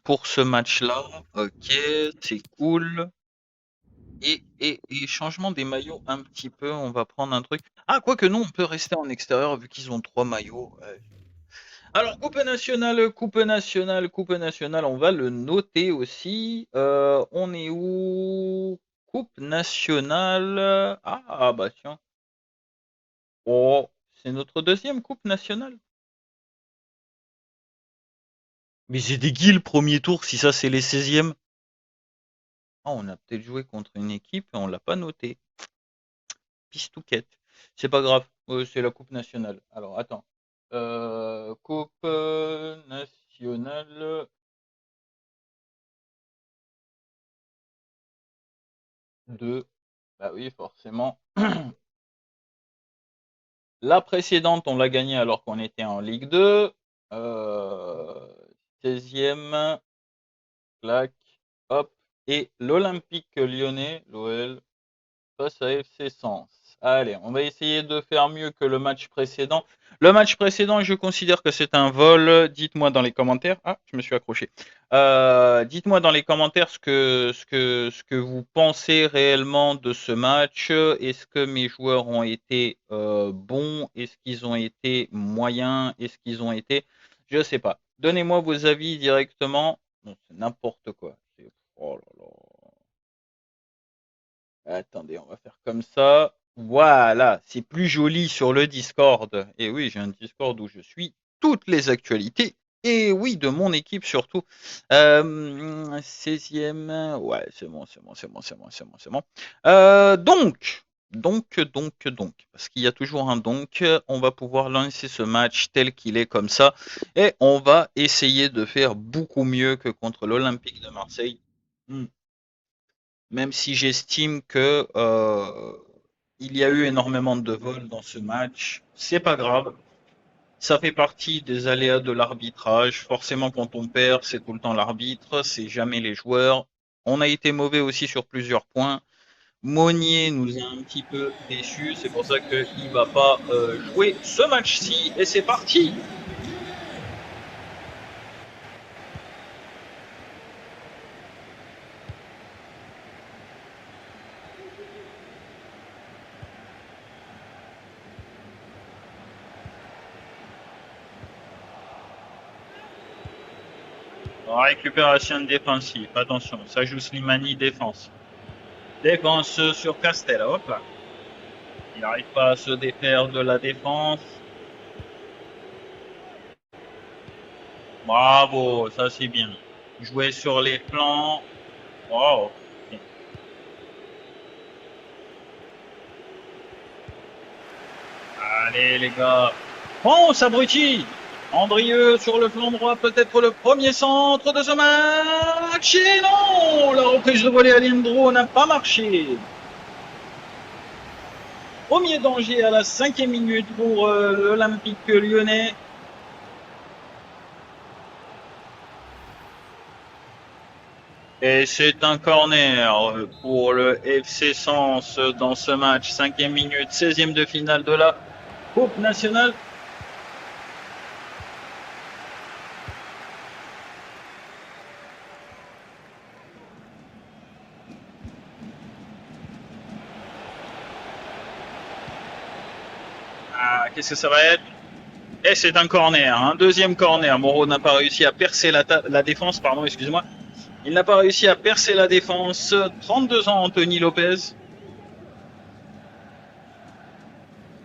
pour ce match-là. Ok, c'est cool. Et changement des maillots un petit peu. On va prendre un truc. Ah, quoique non, on peut rester en extérieur vu qu'ils ont 3 maillots. Ouais. Alors, coupe nationale, coupe nationale, coupe nationale, on va le noter aussi. On est où? Coupe nationale. Ah, bah tiens. Oh, c'est notre deuxième coupe nationale. Mais c'était qui le premier tour si ça c'est les 16e? Ah, on a peut-être joué contre une équipe et on l'a pas noté. Pistouquette. C'est pas grave, c'est la coupe nationale. Alors, attends. Coupe nationale 2. Bah oui, forcément. La précédente, on l'a gagnée alors qu'on était en Ligue 2. Euh, 16e, clac, hop. Et l'Olympique lyonnais, l'OL, face à FC Sens. Allez, on va essayer de faire mieux que le match précédent. Le match précédent, je considère que c'est un vol. Dites-moi dans les commentaires. Ah, je me suis accroché. Dites-moi dans les commentaires ce que vous pensez réellement de ce match. Est-ce que mes joueurs ont été bons? Est-ce qu'ils ont été moyens? Est-ce qu'ils ont été... Je sais pas. Donnez-moi vos avis directement. Non, c'est n'importe quoi. Oh là là. Attendez, on va faire comme ça. Voilà, c'est plus joli sur le Discord. Et oui, j'ai un Discord où je suis toutes les actualités. Et oui, de mon équipe surtout. 16e. Ouais, c'est bon, c'est bon, c'est bon, c'est bon, c'est bon, c'est bon. Donc, parce qu'il y a toujours un donc, on va pouvoir lancer ce match tel qu'il est comme ça. Et on va essayer de faire beaucoup mieux que contre l'Olympique de Marseille. Hmm. Même si j'estime que il y a eu énormément de vols dans ce match, c'est pas grave. Ça fait partie des aléas de l'arbitrage. Forcément, quand on perd, c'est tout le temps l'arbitre, c'est jamais les joueurs. On a été mauvais aussi sur plusieurs points. Monnier nous a un petit peu déçus, c'est pour ça qu'il va pas jouer ce match-ci. Et c'est parti. Récupération défensive. Attention, ça joue Slimani défense. Défense sur Castel, hop là. Il n'arrive pas à se défaire de la défense. Bravo, ça c'est bien. Jouer sur les flancs. Wow. Allez les gars. Oh, abruti. Andrieux sur le flanc droit, peut-être le premier centre de ce match. Et non, la reprise de volée à Lindro n'a pas marché. Premier danger à la 5e minute pour l'Olympique lyonnais. Et c'est un corner pour le FC Sens dans ce match. 5e minute, 16e de finale de la Coupe nationale. Ah, qu'est-ce que ça va être? Et c'est un corner, un deuxième corner. Moreau n'a pas réussi à percer la défense, pardon, excuse-moi. Il n'a pas réussi à percer la défense. 32 ans, Anthony Lopez.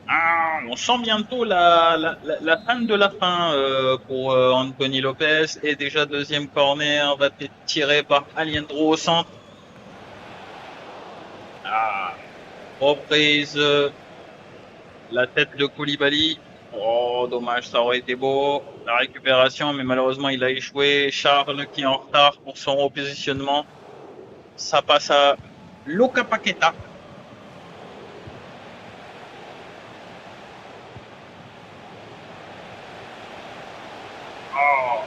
Ah, on sent bientôt la fin de la fin pour Anthony Lopez. Et déjà, deuxième corner va être tiré par Aliendro au centre. Ah, reprise. La tête de Koulibaly. Oh, dommage, ça aurait été beau. La récupération, mais malheureusement, il a échoué. Charles qui est en retard pour son repositionnement. Ça passe à Luka Paqueta. Oh.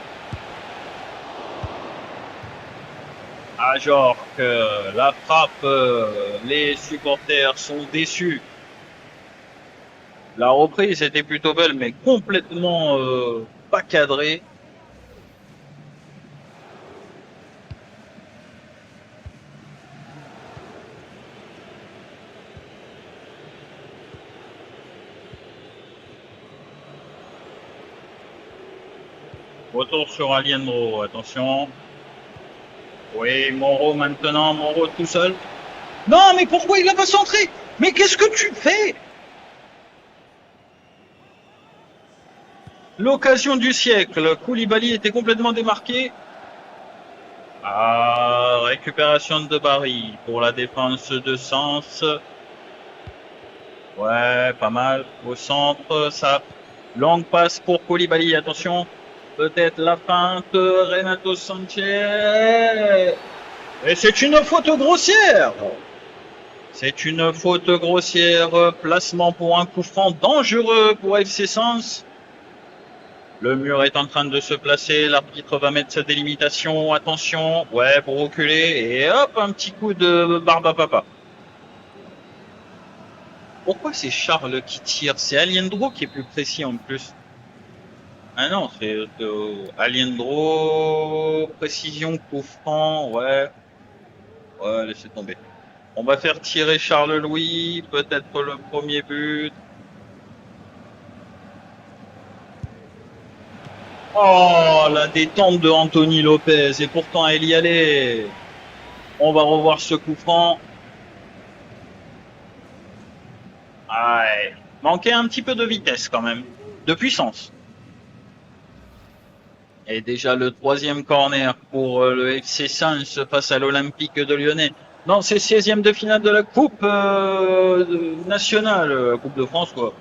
Ah, genre que la frappe, les supporters sont déçus. La reprise était plutôt belle, mais complètement pas cadrée. Retour sur Aliendro, attention. Oui, Moreau maintenant, Moreau tout seul. Non, mais pourquoi il n'a pas centré? Mais qu'est-ce que tu fais? L'occasion du siècle. Koulibaly était complètement démarqué. Ah, récupération de Barry pour la défense de Sens. Ouais, pas mal. Au centre, ça. Longue passe pour Koulibaly, attention. Peut-être la feinte, Renato Sanchez. Et c'est une faute grossière. C'est une faute grossière. Placement pour un coup franc dangereux pour FC Sens. Le mur est en train de se placer. L'arbitre va mettre sa délimitation. Attention. Ouais, pour reculer. Et hop, un petit coup de barbe à papa. Pourquoi c'est Charles qui tire? C'est Aliendro qui est plus précis en plus. Ah non, c'est Aliendro, précision, coup franc, ouais. Ouais, laissez tomber. On va faire tirer Charles Louis, peut-être le premier but. Oh, la détente de Anthony Lopez, et pourtant elle y allait. On va revoir ce coup franc. Ouais. Manquait un petit peu de vitesse quand même. De puissance. Et déjà le troisième corner pour le FC Sens face à l'Olympique de Lyonnais. Non, c'est 16e de finale de la Coupe nationale, Coupe de France quoi.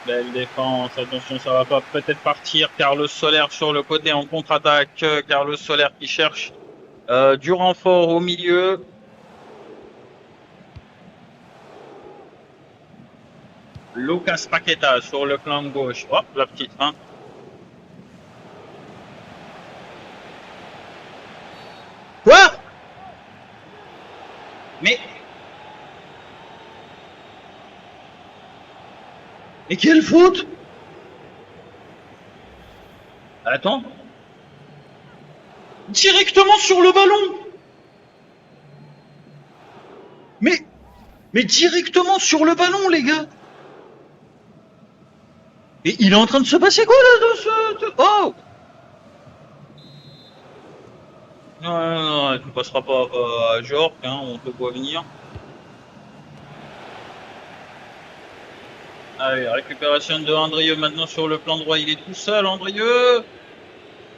Belle défense, attention, ça va pas peut-être partir. Carlos Soler sur le côté en contre-attaque. Carlos Soler qui cherche du renfort au milieu. Lucas Paqueta sur le flanc gauche. Hop, la petite fin. Quoi? Mais quelle faute? Attends. Directement sur le ballon. Mais directement sur le ballon, les gars. Et il est en train de se passer quoi là dans ce... Oh! Non, non, non, tu passeras pas à Jork, hein, on te voit venir. Allez, récupération de Andrieux maintenant sur le plan droit, il est tout seul, Andrieux.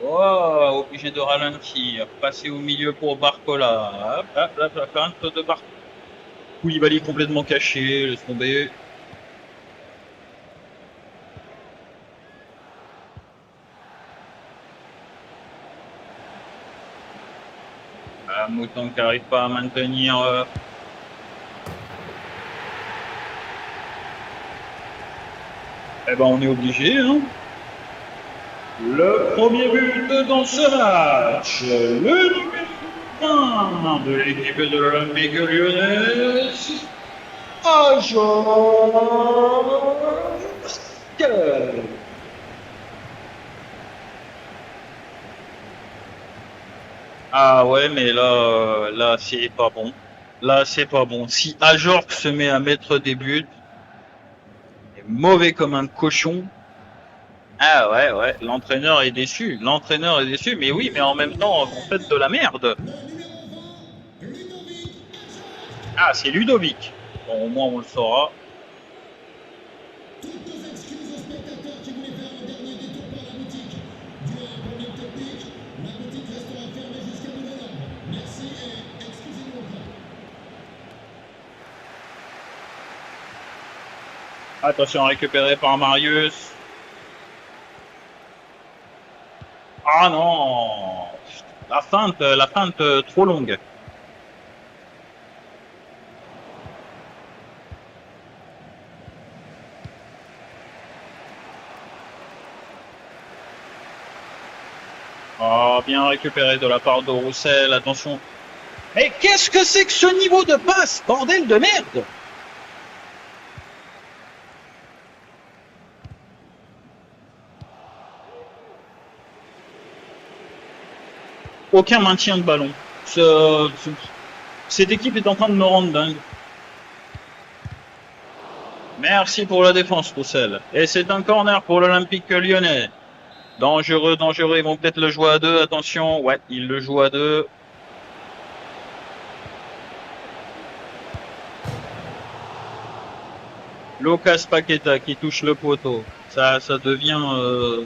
Oh, obligé de ralentir, passer au milieu pour Barcola. Hop, hop, hop, la feinte de Barcola. Koulibaly complètement caché, laisse tomber. Ah, Mouton qui n'arrive pas à maintenir. Eh ben, on est obligé, hein. Le premier but dans ce match, le numéro 1 de l'équipe de l'Olympique lyonnais, Ajorc. Ah ouais, mais là, là c'est pas bon. Là, c'est pas bon. Si Ajorc se met à mettre des buts, il est mauvais comme un cochon. Ah ouais, ouais, l'entraîneur est déçu. L'entraîneur est déçu, mais oui, mais en même temps, vous faites de la merde. Le numéro 20, Ludovic Ajorc. Ah, c'est Ludovic. Bon, au moins, on le saura. Toutes nos excuses aux spectateurs qui voulaient faire un dernier détour par la boutique. Dû à un problème technique, la boutique restera fermée jusqu'à nouvel ordre. Merci et excusez-nous encore. Attention, récupéré par Marius. Ah non! La feinte trop longue. Ah, bien récupéré de la part de Roussel, attention. Mais qu'est-ce que c'est que ce niveau de passe, bordel de merde! Aucun maintien de ballon. Cette équipe est en train de me rendre dingue. Merci pour la défense, Roussel. Et c'est un corner pour l'Olympique lyonnais. Dangereux, dangereux. Ils vont peut-être le jouer à deux. Attention. Ouais, ils le jouent à deux. Lucas Paqueta qui touche le poteau. Ça devient...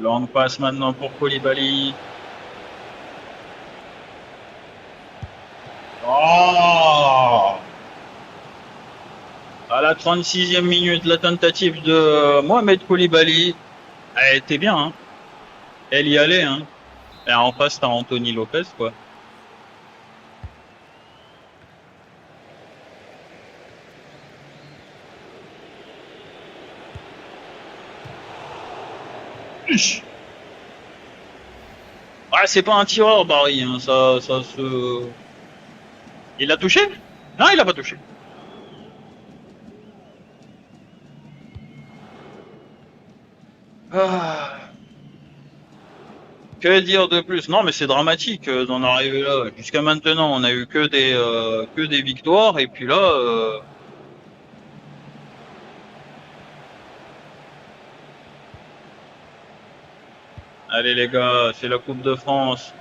Longue passe maintenant pour Koulibaly. Oh! À la 36e minute, la tentative de Mohamed Koulibaly. Elle était bien, hein. Elle y allait, hein. Et en face, t'as Anthony Lopez, quoi. Ouais, c'est pas un tireur, Barry, hein. Ça se... Il l'a touché? Non, il l'a pas touché. Ah. Que dire de plus? Non, mais c'est dramatique d'en arriver là. Jusqu'à maintenant, on a eu que des victoires, et puis là, allez les gars, c'est la Coupe de France.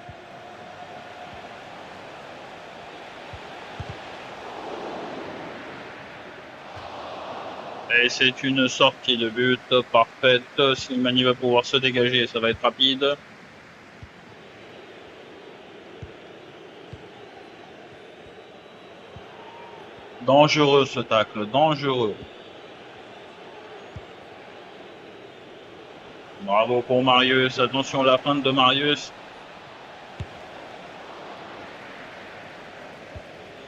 Et c'est une sortie de but parfaite. Slimani va pouvoir se dégager, ça va être rapide. Dangereux ce tacle, dangereux. Bravo pour Marius, attention la feinte de Marius.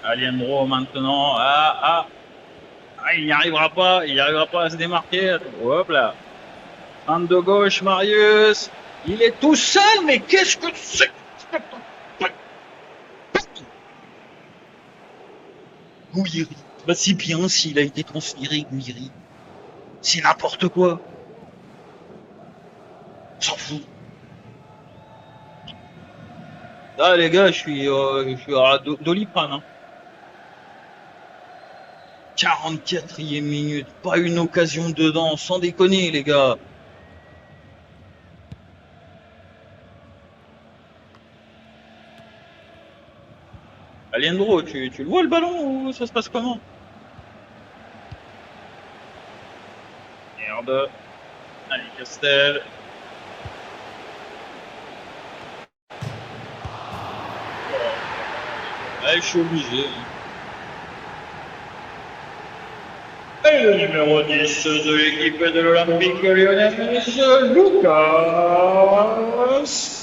Aliendro maintenant, il n'y arrivera pas, à se démarquer. Hop là. Feinte de gauche, Marius. Il est tout seul, mais qu'est-ce que c'est? Gouiri. Bah, c'est bien s'il a été transféré, Gouiri. C'est n'importe quoi. On s'en fout. Ah les gars, je suis à Doliprane. Hein. 44e minute, pas une occasion dedans, sans déconner les gars. Aliendro, tu le vois le ballon ou ça se passe comment? Merde. Allez, Castel. Ouais, je suis obligé. Et le numéro 10 de l'équipe de l'Olympique lyonnais, Lucas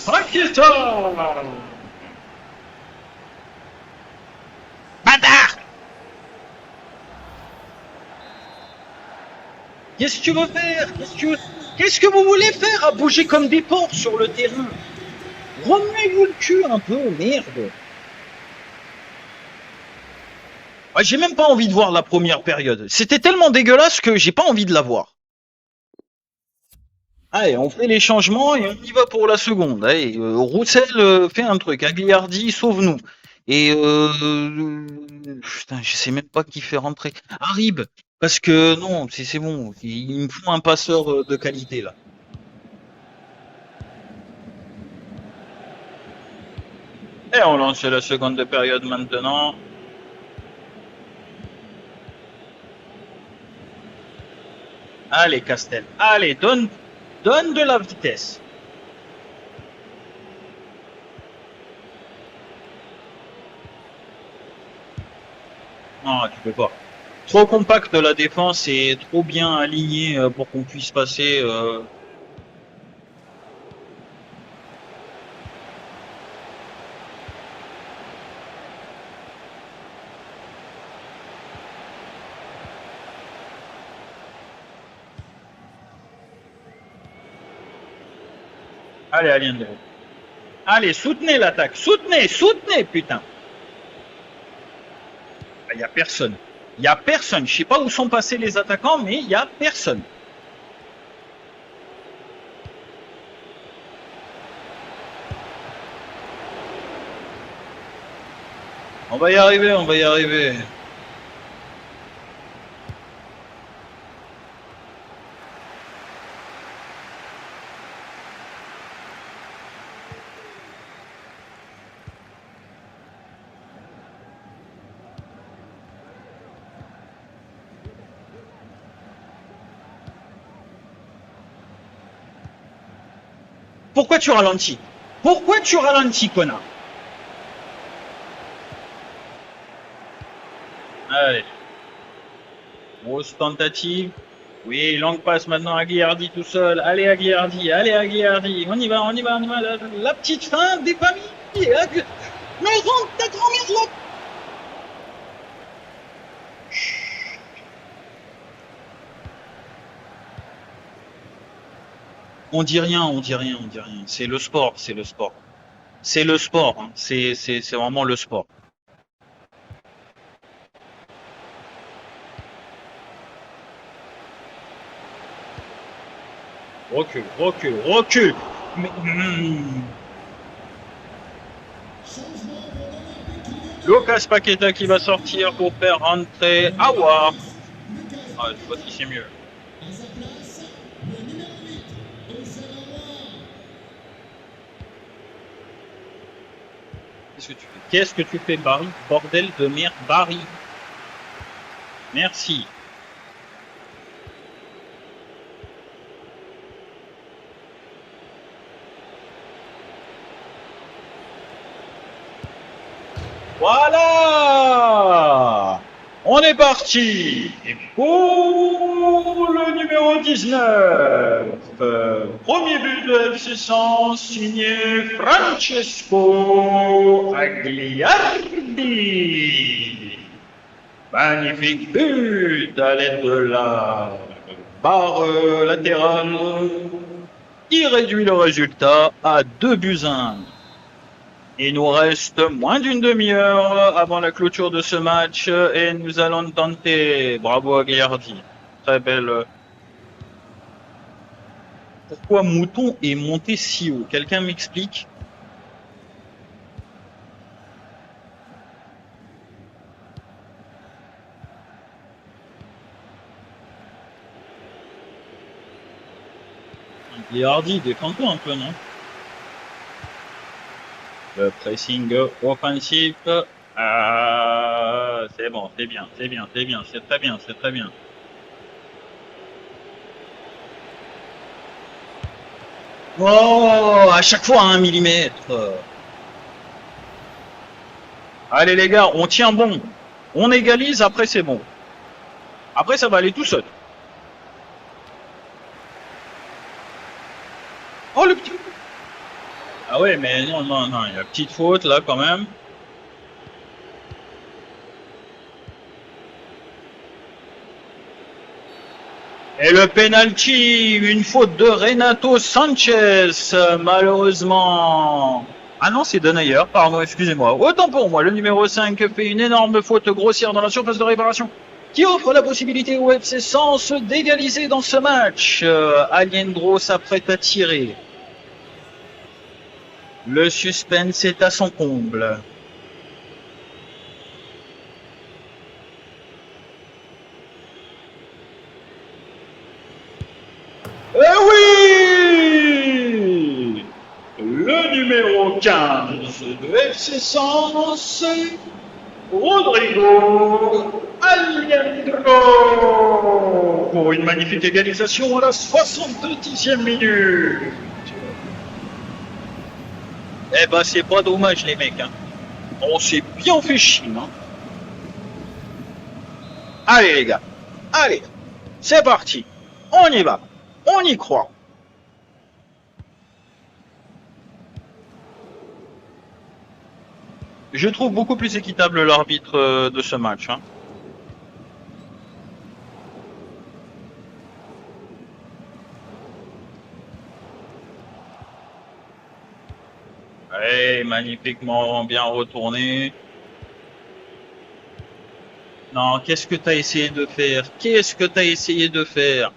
Paqueta. Bâtard! Qu'est-ce que tu veux faire? Qu'est-ce que vous voulez faire à bouger comme des porcs sur le terrain? Remuez-vous le cul un peu, merde! Ouais, j'ai même pas envie de voir la première période. C'était tellement dégueulasse que j'ai pas envie de la voir. Allez, on fait les changements et on y va pour la seconde. Allez, Roussel fait un truc. Agliardi, sauve-nous. Et putain, je sais même pas qui fait rentrer. Harib, parce que non, c'est bon. Il me faut un passeur de qualité là. Et on lance la seconde période maintenant. Allez, Castel. Allez, donne de la vitesse. Non, tu peux pas. Trop compact la défense et trop bien aligné pour qu'on puisse passer. Allez, Aliendro. Allez, soutenez l'attaque. Soutenez, putain. Il n'y a personne. Il n'y a personne. Je sais pas où sont passés les attaquants, mais il n'y a personne. On va y arriver, on va y arriver. Pourquoi tu ralentis? Pourquoi tu ralentis, connard? Allez. Grosse tentative. Oui, longue passe maintenant à Aguiardi tout seul. Allez Aguiardi, On y va, on y va. La petite fin des familles. Mais rentre ta grand-mère là. On dit rien. C'est le sport. C'est le sport. Hein. C'est vraiment le sport. Recule. Mais, Changement pour l'Olympique qui vient de Lucas Paqueta qui va sortir pour faire rentrer Aouar. Lucas Ah, je vois si c'est mieux. à sa place, le numéro 8, Ousmane. Qu'est-ce que tu fais? Qu'est-ce que tu fais, Barry? Bordel de merde, Barry. Merci. Voilà! On est parti! Et pour le numéro 19, premier but de FC Sens, signé Francesco Agliardi. Magnifique but à l'aide de la barre latérale. Il réduit le résultat à 2-1. Il nous reste moins d'une demi-heure avant la clôture de ce match et nous allons tenter. Bravo à Gaillardi. Très belle. Pourquoi Mouton est monté si haut? Quelqu'un m'explique? Gaillardi, défends-toi un peu, non? Le pressing offensif. C'est bon, c'est bien, c'est bien, c'est bien, c'est très bien, c'est très bien. Oh, à chaque fois à 1 millimètre. Allez les gars, on tient bon. On égalise, après c'est bon. Après ça va aller tout seul. Oh le petit. Ah ouais, mais non, non, non, il y a petite faute là quand même. Et le penalty, une faute de Renato Sanchez, malheureusement. Ah non, c'est Denayer, pardon, excusez-moi. Autant pour moi, le numéro 5 fait une énorme faute grossière dans la surface de réparation qui offre la possibilité au FC Sens d'égaliser dans ce match. Aliendro s'apprête à tirer. Le suspense est à son comble. Eh oui! Le numéro 15 de FC Sens, Rodrigo Aliendro, pour une magnifique égalisation à la 70e minute. Eh ben, c'est pas dommage, les mecs. Hein. On s'est bien fait chier. Hein. Allez, les gars. Allez. C'est parti. On y va. On y croit. Je trouve beaucoup plus équitable l'arbitre de ce match. Hein. Allez, magnifiquement bien retourné. Non, qu'est-ce que tu as essayé de faire? Qu'est-ce que tu as essayé de faire?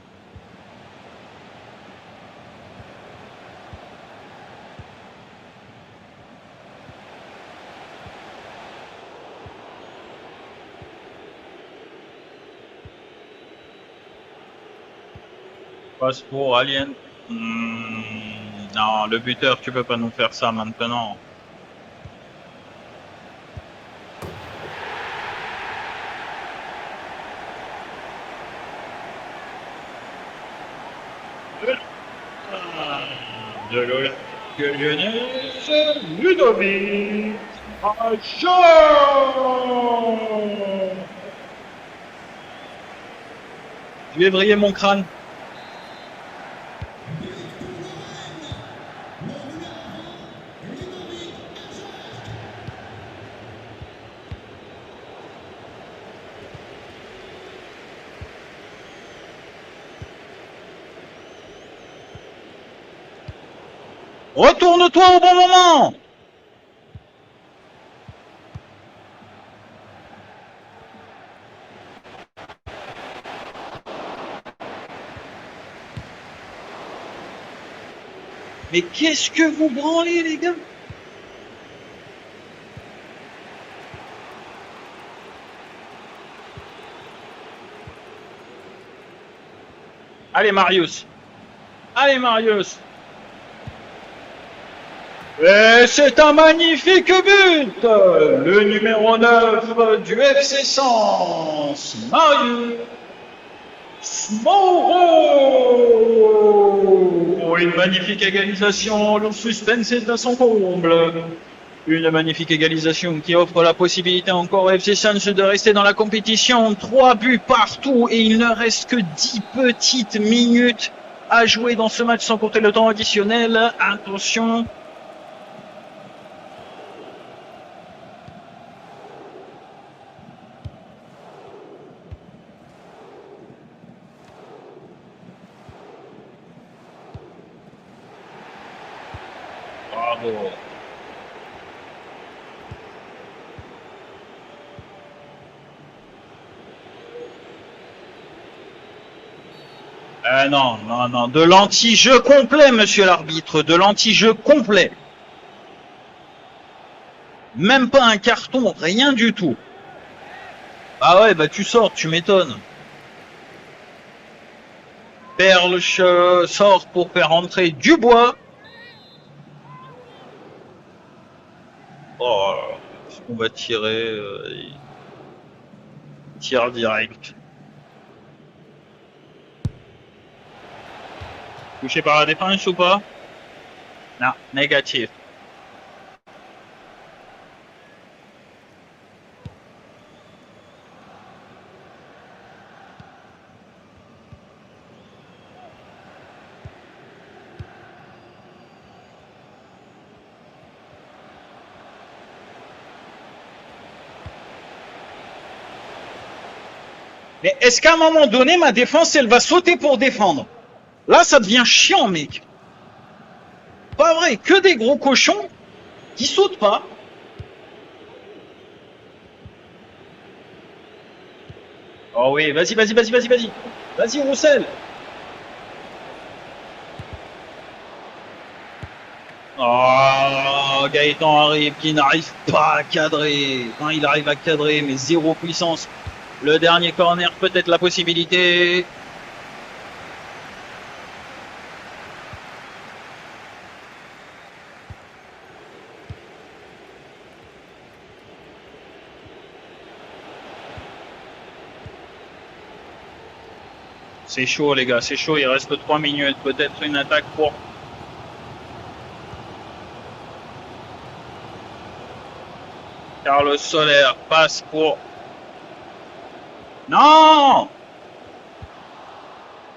Passe pour Alien. Non, le buteur, tu peux pas nous faire ça maintenant. De l'Olympique lyonnaise, Ludovic Rajon. Je vais vriller mon crâne. Retourne-toi au bon moment. Mais qu'est-ce que vous branlez, les gars? Allez, Marius. Allez, Marius. Et c'est un magnifique but. Le numéro 9 du FC Sens, Marius Moreau. Une magnifique égalisation. Le suspense est à son comble. Une magnifique égalisation qui offre la possibilité encore au FC Sens de rester dans la compétition. 3 buts partout et il ne reste que 10 petites minutes à jouer dans ce match sans compter le temps additionnel. Attention. Bravo. Non, non, non. De l'anti-jeu complet, monsieur l'arbitre. De l'anti-jeu complet. Même pas un carton, rien du tout. Ah ouais, bah tu sors, tu m'étonnes. Perche sort pour faire entrer Dubois. Oh, est-ce qu'on va tirer tir direct. Touché par la défense ou pas? Non, négatif. Mais est-ce qu'à un moment donné, ma défense, elle va sauter pour défendre? Là, ça devient chiant, mec. Pas vrai, que des gros cochons qui sautent pas. Oh oui, vas-y, vas-y, vas-y, vas-y, vas-y. Vas-y, Roussel. Oh, Gaëtan arrive, qui n'arrive pas à cadrer. Enfin, il arrive à cadrer, mais zéro puissance. Le dernier corner, peut-être la possibilité. C'est chaud, les gars, c'est chaud. Il reste 3 minutes. Peut-être une attaque pour. Carlos Soler passe pour. Non!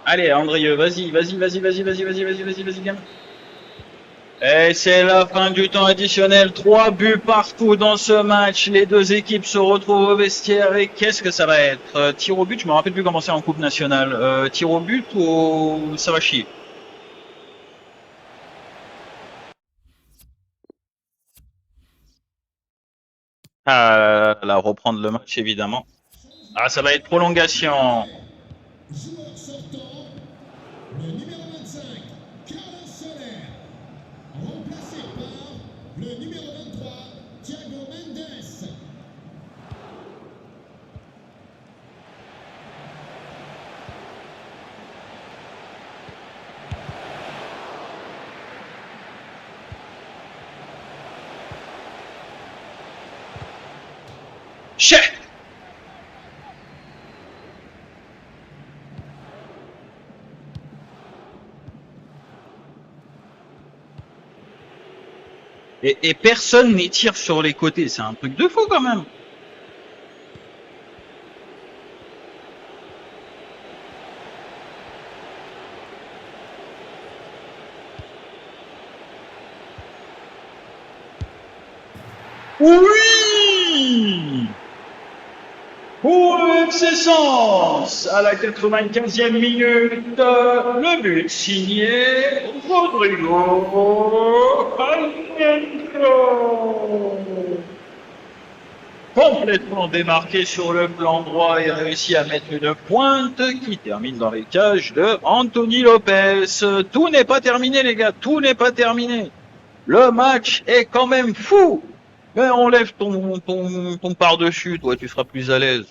Allez, Andrieux, vas-y, vas-y, vas-y, vas-y, vas-y, vas-y, vas-y, vas-y, vas-y, gamin. Et c'est la fin du temps additionnel. 3 buts partout dans ce match. Les deux équipes se retrouvent au vestiaire. Et qu'est-ce que ça va être? Tir au but, je me rappelle plus comment c'est en Coupe nationale. Tir au but ou ça va chier? Là, reprendre le match, évidemment. Ah, ça va être prolongation. Joueur sortant, le numéro 25, Carlos Soler, remplacé par le numéro 23, Thiago Mendes. Chef! Et personne n'y tire sur les côtés. C'est un truc de fou quand même. Oui! Pour le FC Sens, à la 95e minute, le but signé Rodrigo Almendro. complètement démarqué sur le plan droit et réussi à mettre une pointe qui termine dans les cages de Anthony Lopez. Tout n'est pas terminé, les gars, tout n'est pas terminé. Le match est quand même fou. Mais enlève ton par-dessus, toi, tu seras plus à l'aise.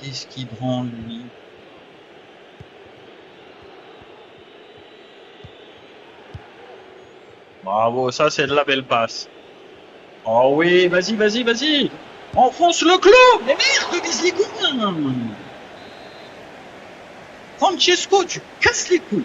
Qu'est-ce qui branle, lui? Bravo, ça c'est de la belle passe. Oh oui, vas-y, vas-y, vas-y. Enfonce le clou. Mais merde, vise les couilles. Francesco, tu casses les couilles.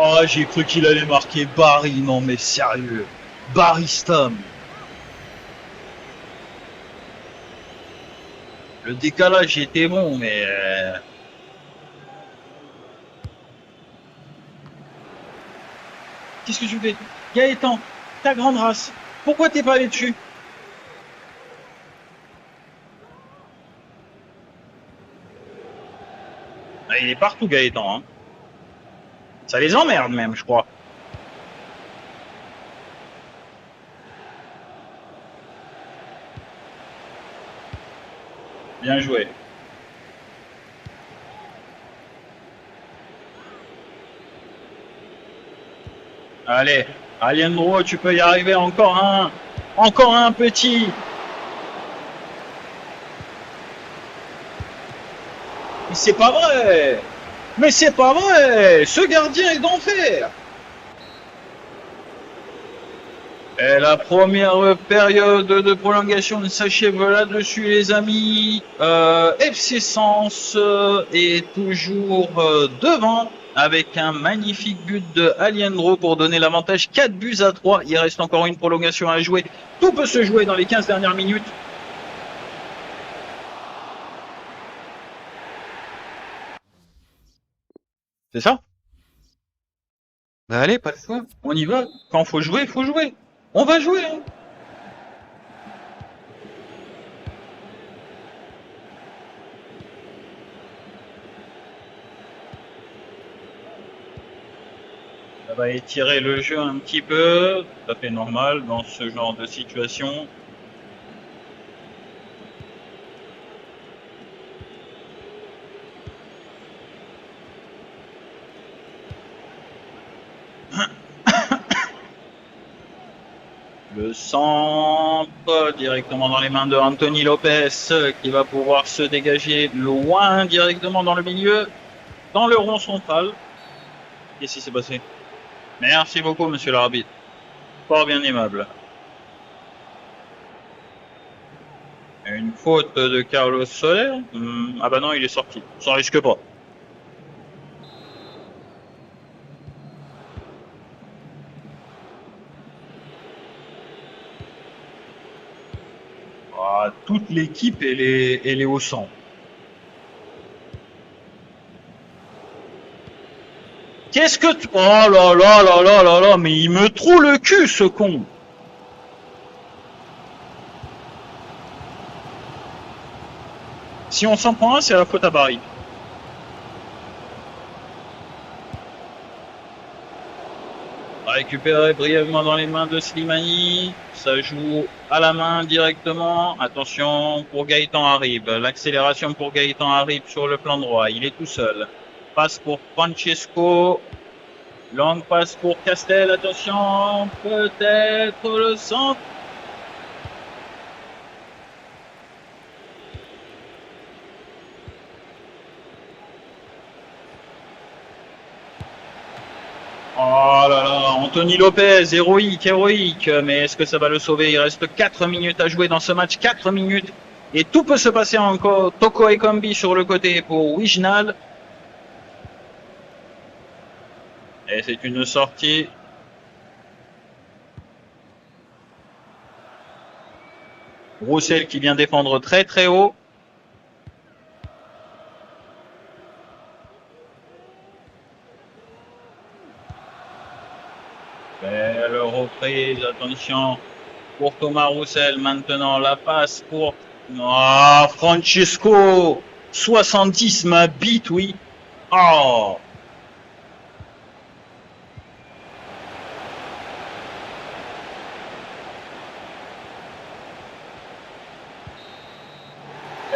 Oh, j'ai cru qu'il allait marquer Barry. Non mais sérieux. Barry Stam. Le décalage était bon, mais... Qu'est-ce que tu fais? Gaëtan, ta grande race, pourquoi t'es pas allé dessus? Ah, il est partout, Gaëtan. Hein. Ça les emmerde même, je crois. Bien joué. Allez, Aliendro, tu peux y arriver, encore un. Encore un petit. Mais c'est pas vrai. Mais c'est pas vrai. Ce gardien est d'enfer. Et la première période de prolongation s'achève là-dessus, les amis. FC Sens est toujours devant avec un magnifique but de Aliendro pour donner l'avantage 4-3. Il reste encore une prolongation à jouer. Tout peut se jouer dans les 15 dernières minutes. C'est ça? Bah allez, pas le choix. On y va. Quand faut jouer, faut jouer. On va jouer. Hein. Ça va étirer le jeu un petit peu, tout à fait normal dans ce genre de situation. Le centre directement dans les mains de Anthony Lopez qui va pouvoir se dégager loin directement dans le milieu, dans le rond central. Qu'est-ce qui s'est passé? Merci beaucoup, monsieur l'arbitre. Fort bien aimable. Une faute de Carlos Soler. Ah bah non, il est sorti. Ça risque pas. Ah, toute l'équipe, elle est au centre. Qu'est-ce que tu... Oh là là là là là là, mais il me trouve le cul, ce con. Si on s'en prend un, c'est la faute à Barry. Récupéré brièvement dans les mains de Slimani. Ça joue à la main directement. Attention pour Gaëtan Harib. L'accélération pour Gaëtan Harib sur le plan droit. Il est tout seul. Passe pour Francesco. Longue passe pour Castel. Attention. Peut-être le centre. Oh là là, Anthony Lopez, héroïque, héroïque. Mais est-ce que ça va le sauver? Il reste 4 minutes à jouer dans ce match, 4 minutes. Et tout peut se passer encore. Toko Ekambi sur le côté pour Wijnal. Et c'est une sortie. Roussel qui vient défendre très très haut. Belle reprise, attention pour Thomas Roussel. Maintenant la passe pour Francesco. 70 ma bite, oui. Oh.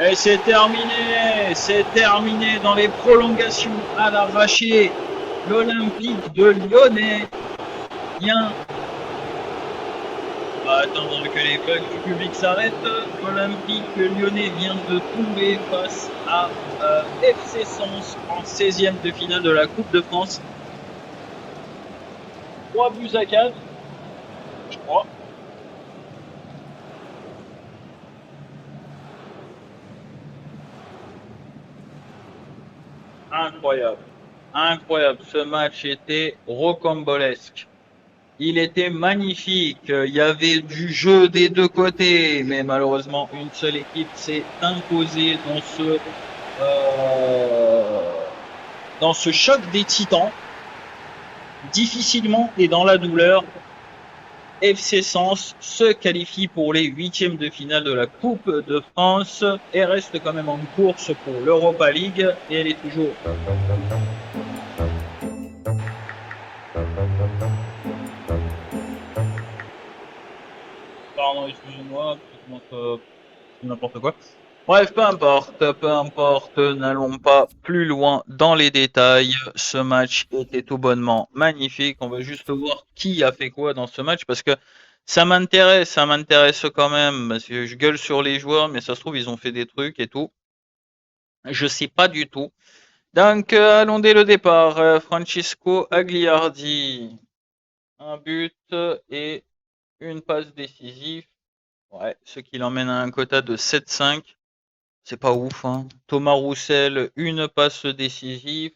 Et c'est terminé dans les prolongations à l'arraché. L'Olympique de Lyonnais vient. Attendre que les bugs du public s'arrêtent. L'Olympique Lyonnais vient de tomber face à FC Sens en 16e de finale de la Coupe de France. 3-4, je crois. Incroyable. Incroyable. Ce match était rocambolesque. Il était magnifique. Il y avait du jeu des deux côtés, mais malheureusement, une seule équipe s'est imposée dans ce choc des titans. Difficilement et dans la douleur, FC Sens se qualifie pour les huitièmes de finale de la Coupe de France et reste quand même en course pour l'Europa League. Et elle est toujours pardon, excusez-moi, n'importe quoi. Bref, peu importe, n'allons pas plus loin dans les détails. Ce match était tout bonnement magnifique. On va juste voir qui a fait quoi dans ce match parce que ça m'intéresse quand même. Parce que je gueule sur les joueurs, mais ça se trouve, ils ont fait des trucs et tout. Je sais pas du tout. Donc, allons dès le départ. Francisco Agliardi, un but et une passe décisive. Ouais, ce qui l'emmène à un quota de 7-5. C'est pas ouf, hein. Thomas Roussel, une passe décisive,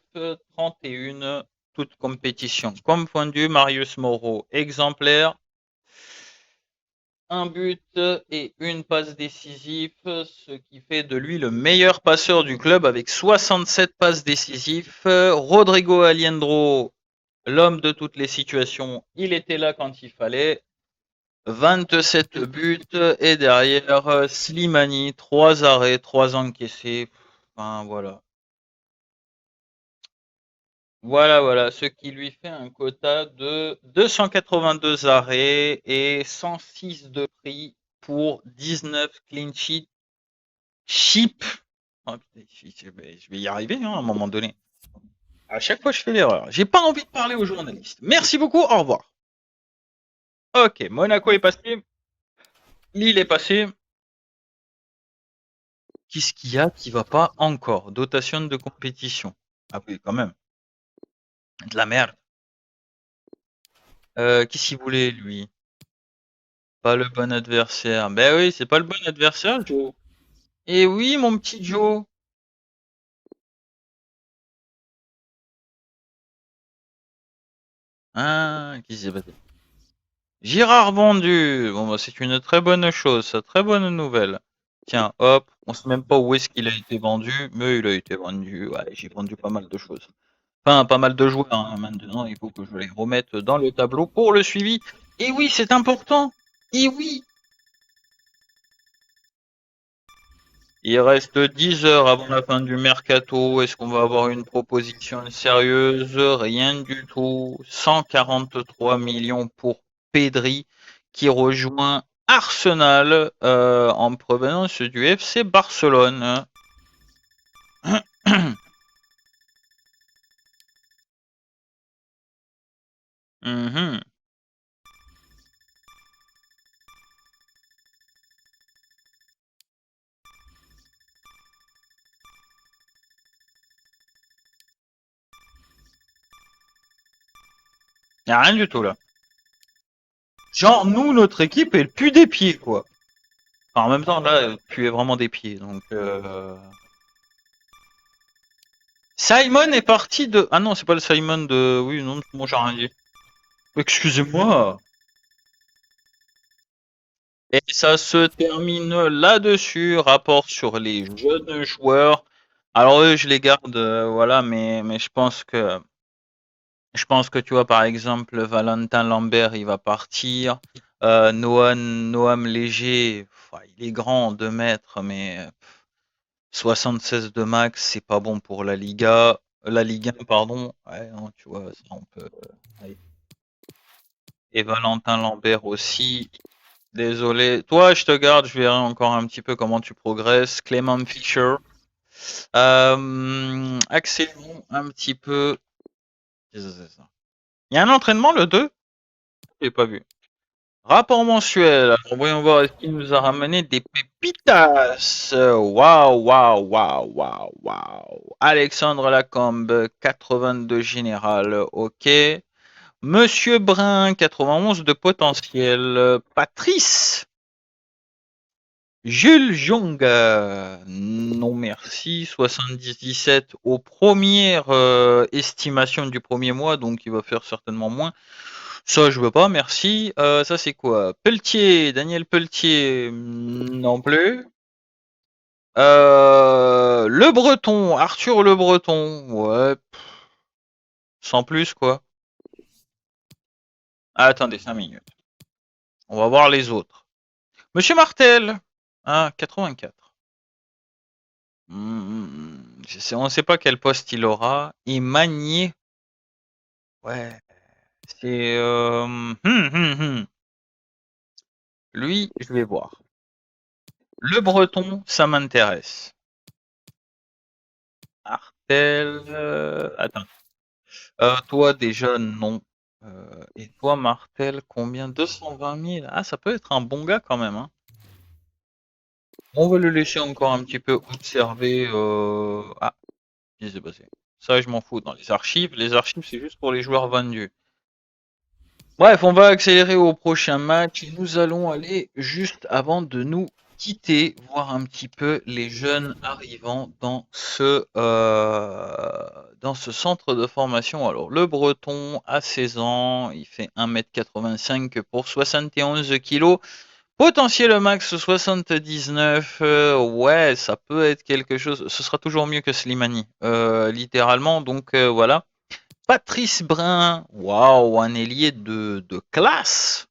31, toute compétition confondue. Marius Moreau, exemplaire. Un but et une passe décisive, ce qui fait de lui le meilleur passeur du club avec 67 passes décisives. Rodrigo Aliendro, l'homme de toutes les situations, il était là quand il fallait. 27 buts et derrière Slimani, 3 arrêts, 3 encaissés. Enfin voilà. Voilà, ce qui lui fait un quota de 282 arrêts et 106 de prix pour 19 clean sheet cheap. Oh, je vais y arriver hein, à un moment donné. À chaque fois je fais l'erreur. J'ai pas envie de parler aux journalistes. Merci beaucoup, au revoir. Ok, Monaco est passé. Lille est passé. Qu'est-ce qu'il y a qui va pas encore? Dotation de compétition. Ah oui, quand même. De la merde. Qu'est-ce qu'il voulait, lui? Pas le bon adversaire. Ben oui, c'est pas le bon adversaire, Joe. Eh oui, mon petit Joe. Ah, qu'est-ce qui s'est passé? Girard vendu. Bon, bah, c'est une très bonne chose, ça. Très bonne nouvelle. Tiens, hop. On sait même pas où est-ce qu'il a été vendu, mais il a été vendu. Ouais, j'ai vendu pas mal de choses. Enfin, pas mal de joueurs, hein. Maintenant, il faut que je les remette dans le tableau pour le suivi. Et oui, c'est important. Et oui. Il reste 10 heures avant la fin du mercato. Est-ce qu'on va avoir une proposition sérieuse? Rien du tout. 143 millions pour Pedri qui rejoint Arsenal en provenance du FC Barcelone. Mhm. Y a rien du tout là. Genre, nous, notre équipe, elle pue des pieds, quoi. Enfin, en même temps, là, elle puait vraiment des pieds, donc... Simon est parti de... Ah non, c'est pas le Simon de... Oui, non, moi j'ai rien dit. Excusez-moi. Et ça se termine là-dessus. Rapport sur les jeunes joueurs. Alors eux, je les garde, voilà, mais je pense que tu vois, par exemple, Valentin Lambert, il va partir. Noam Léger, il est grand, 2 mètres, mais 76 de max, c'est pas bon pour la Liga. La Ligue 1, pardon. Ouais, non, tu vois, ça on peut. Ouais. Et Valentin Lambert aussi. Désolé. Toi, je te garde, je verrai encore un petit peu comment tu progresses. Clément Fischer. Accélérons un petit peu. C'est ça. Il y a un entraînement le 2? J'ai pas vu. Rapport mensuel. Alors, voyons voir est-ce qu'il nous a ramené des pépitas. Waouh, waouh, waouh, waouh, waouh. Alexandre Lacombe, 82 général. Ok. Monsieur Brun, 91 de potentiel. Patrice. Jules Jong, non merci, 77 aux premières estimations du premier mois, donc il va faire certainement moins. Ça, je veux pas, merci. Ça, c'est quoi? Pelletier, Daniel Pelletier, non plus. Le Breton, Arthur Le Breton, ouais, sans plus, quoi. Ah, attendez, 5 minutes. On va voir les autres. Monsieur Martel, hein, 84. On ne sait pas quel poste il aura. Et Magnier, ouais, c'est... Lui, je vais voir. Le Breton, ça m'intéresse. Martel, attends. Toi déjà, non. Et toi, Martel, combien? 220 000. Ah, ça peut être un bon gars quand même, hein. On va le laisser encore un petit peu observer. Ah, qu'est-ce qui s'est passé? Ça, je m'en fous. Dans les archives, c'est juste pour les joueurs vendus. Bref, on va accélérer au prochain match. Nous allons aller juste avant de nous quitter, voir un petit peu les jeunes arrivants dans ce centre de formation. Alors, le Breton a 16 ans, il fait 1,85 m pour 71 kg. Potentiel max 79, ouais, ça peut être quelque chose. Ce sera toujours mieux que Slimani, littéralement. Donc voilà. Patrice Brun, waouh, un ailier de classe.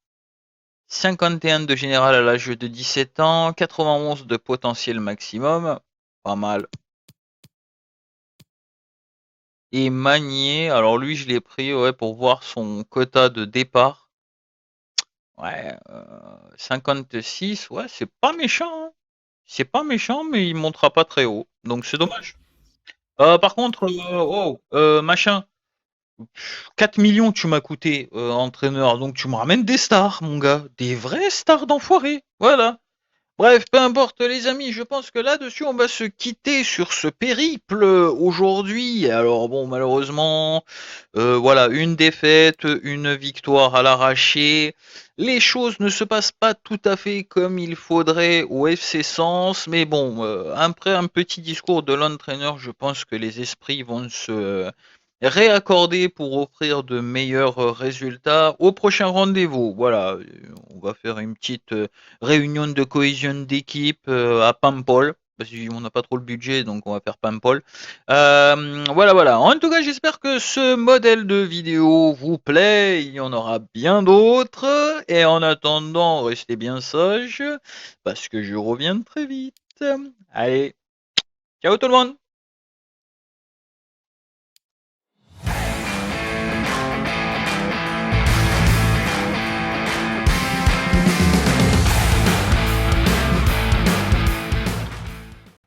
51 de général à l'âge de 17 ans, 91 de potentiel maximum, pas mal. Et Magnier, alors lui je l'ai pris ouais, pour voir son quota de départ. Ouais, 56, ouais, c'est pas méchant, hein. C'est pas méchant, mais il montera pas très haut, donc c'est dommage. Par contre, machin, 4 millions tu m'as coûté, entraîneur, donc tu me ramènes des stars, mon gars, des vraies stars d'enfoirés, voilà. Bref, peu importe les amis, je pense que là-dessus on va se quitter sur ce périple aujourd'hui. Alors bon, malheureusement, voilà, une défaite, une victoire à l'arraché. Les choses ne se passent pas tout à fait comme il faudrait au FC Sens, mais bon, après un petit discours de l'entraîneur, je pense que les esprits vont se réaccorder pour offrir de meilleurs résultats au prochain rendez-vous. Voilà, on va faire une petite réunion de cohésion d'équipe à Pampol. Parce qu'on n'a pas trop le budget, donc on va faire Pampol. Voilà, voilà. En tout cas, j'espère que ce modèle de vidéo vous plaît. Il y en aura bien d'autres. Et en attendant, restez bien sages, parce que je reviens très vite. Allez, ciao tout le monde!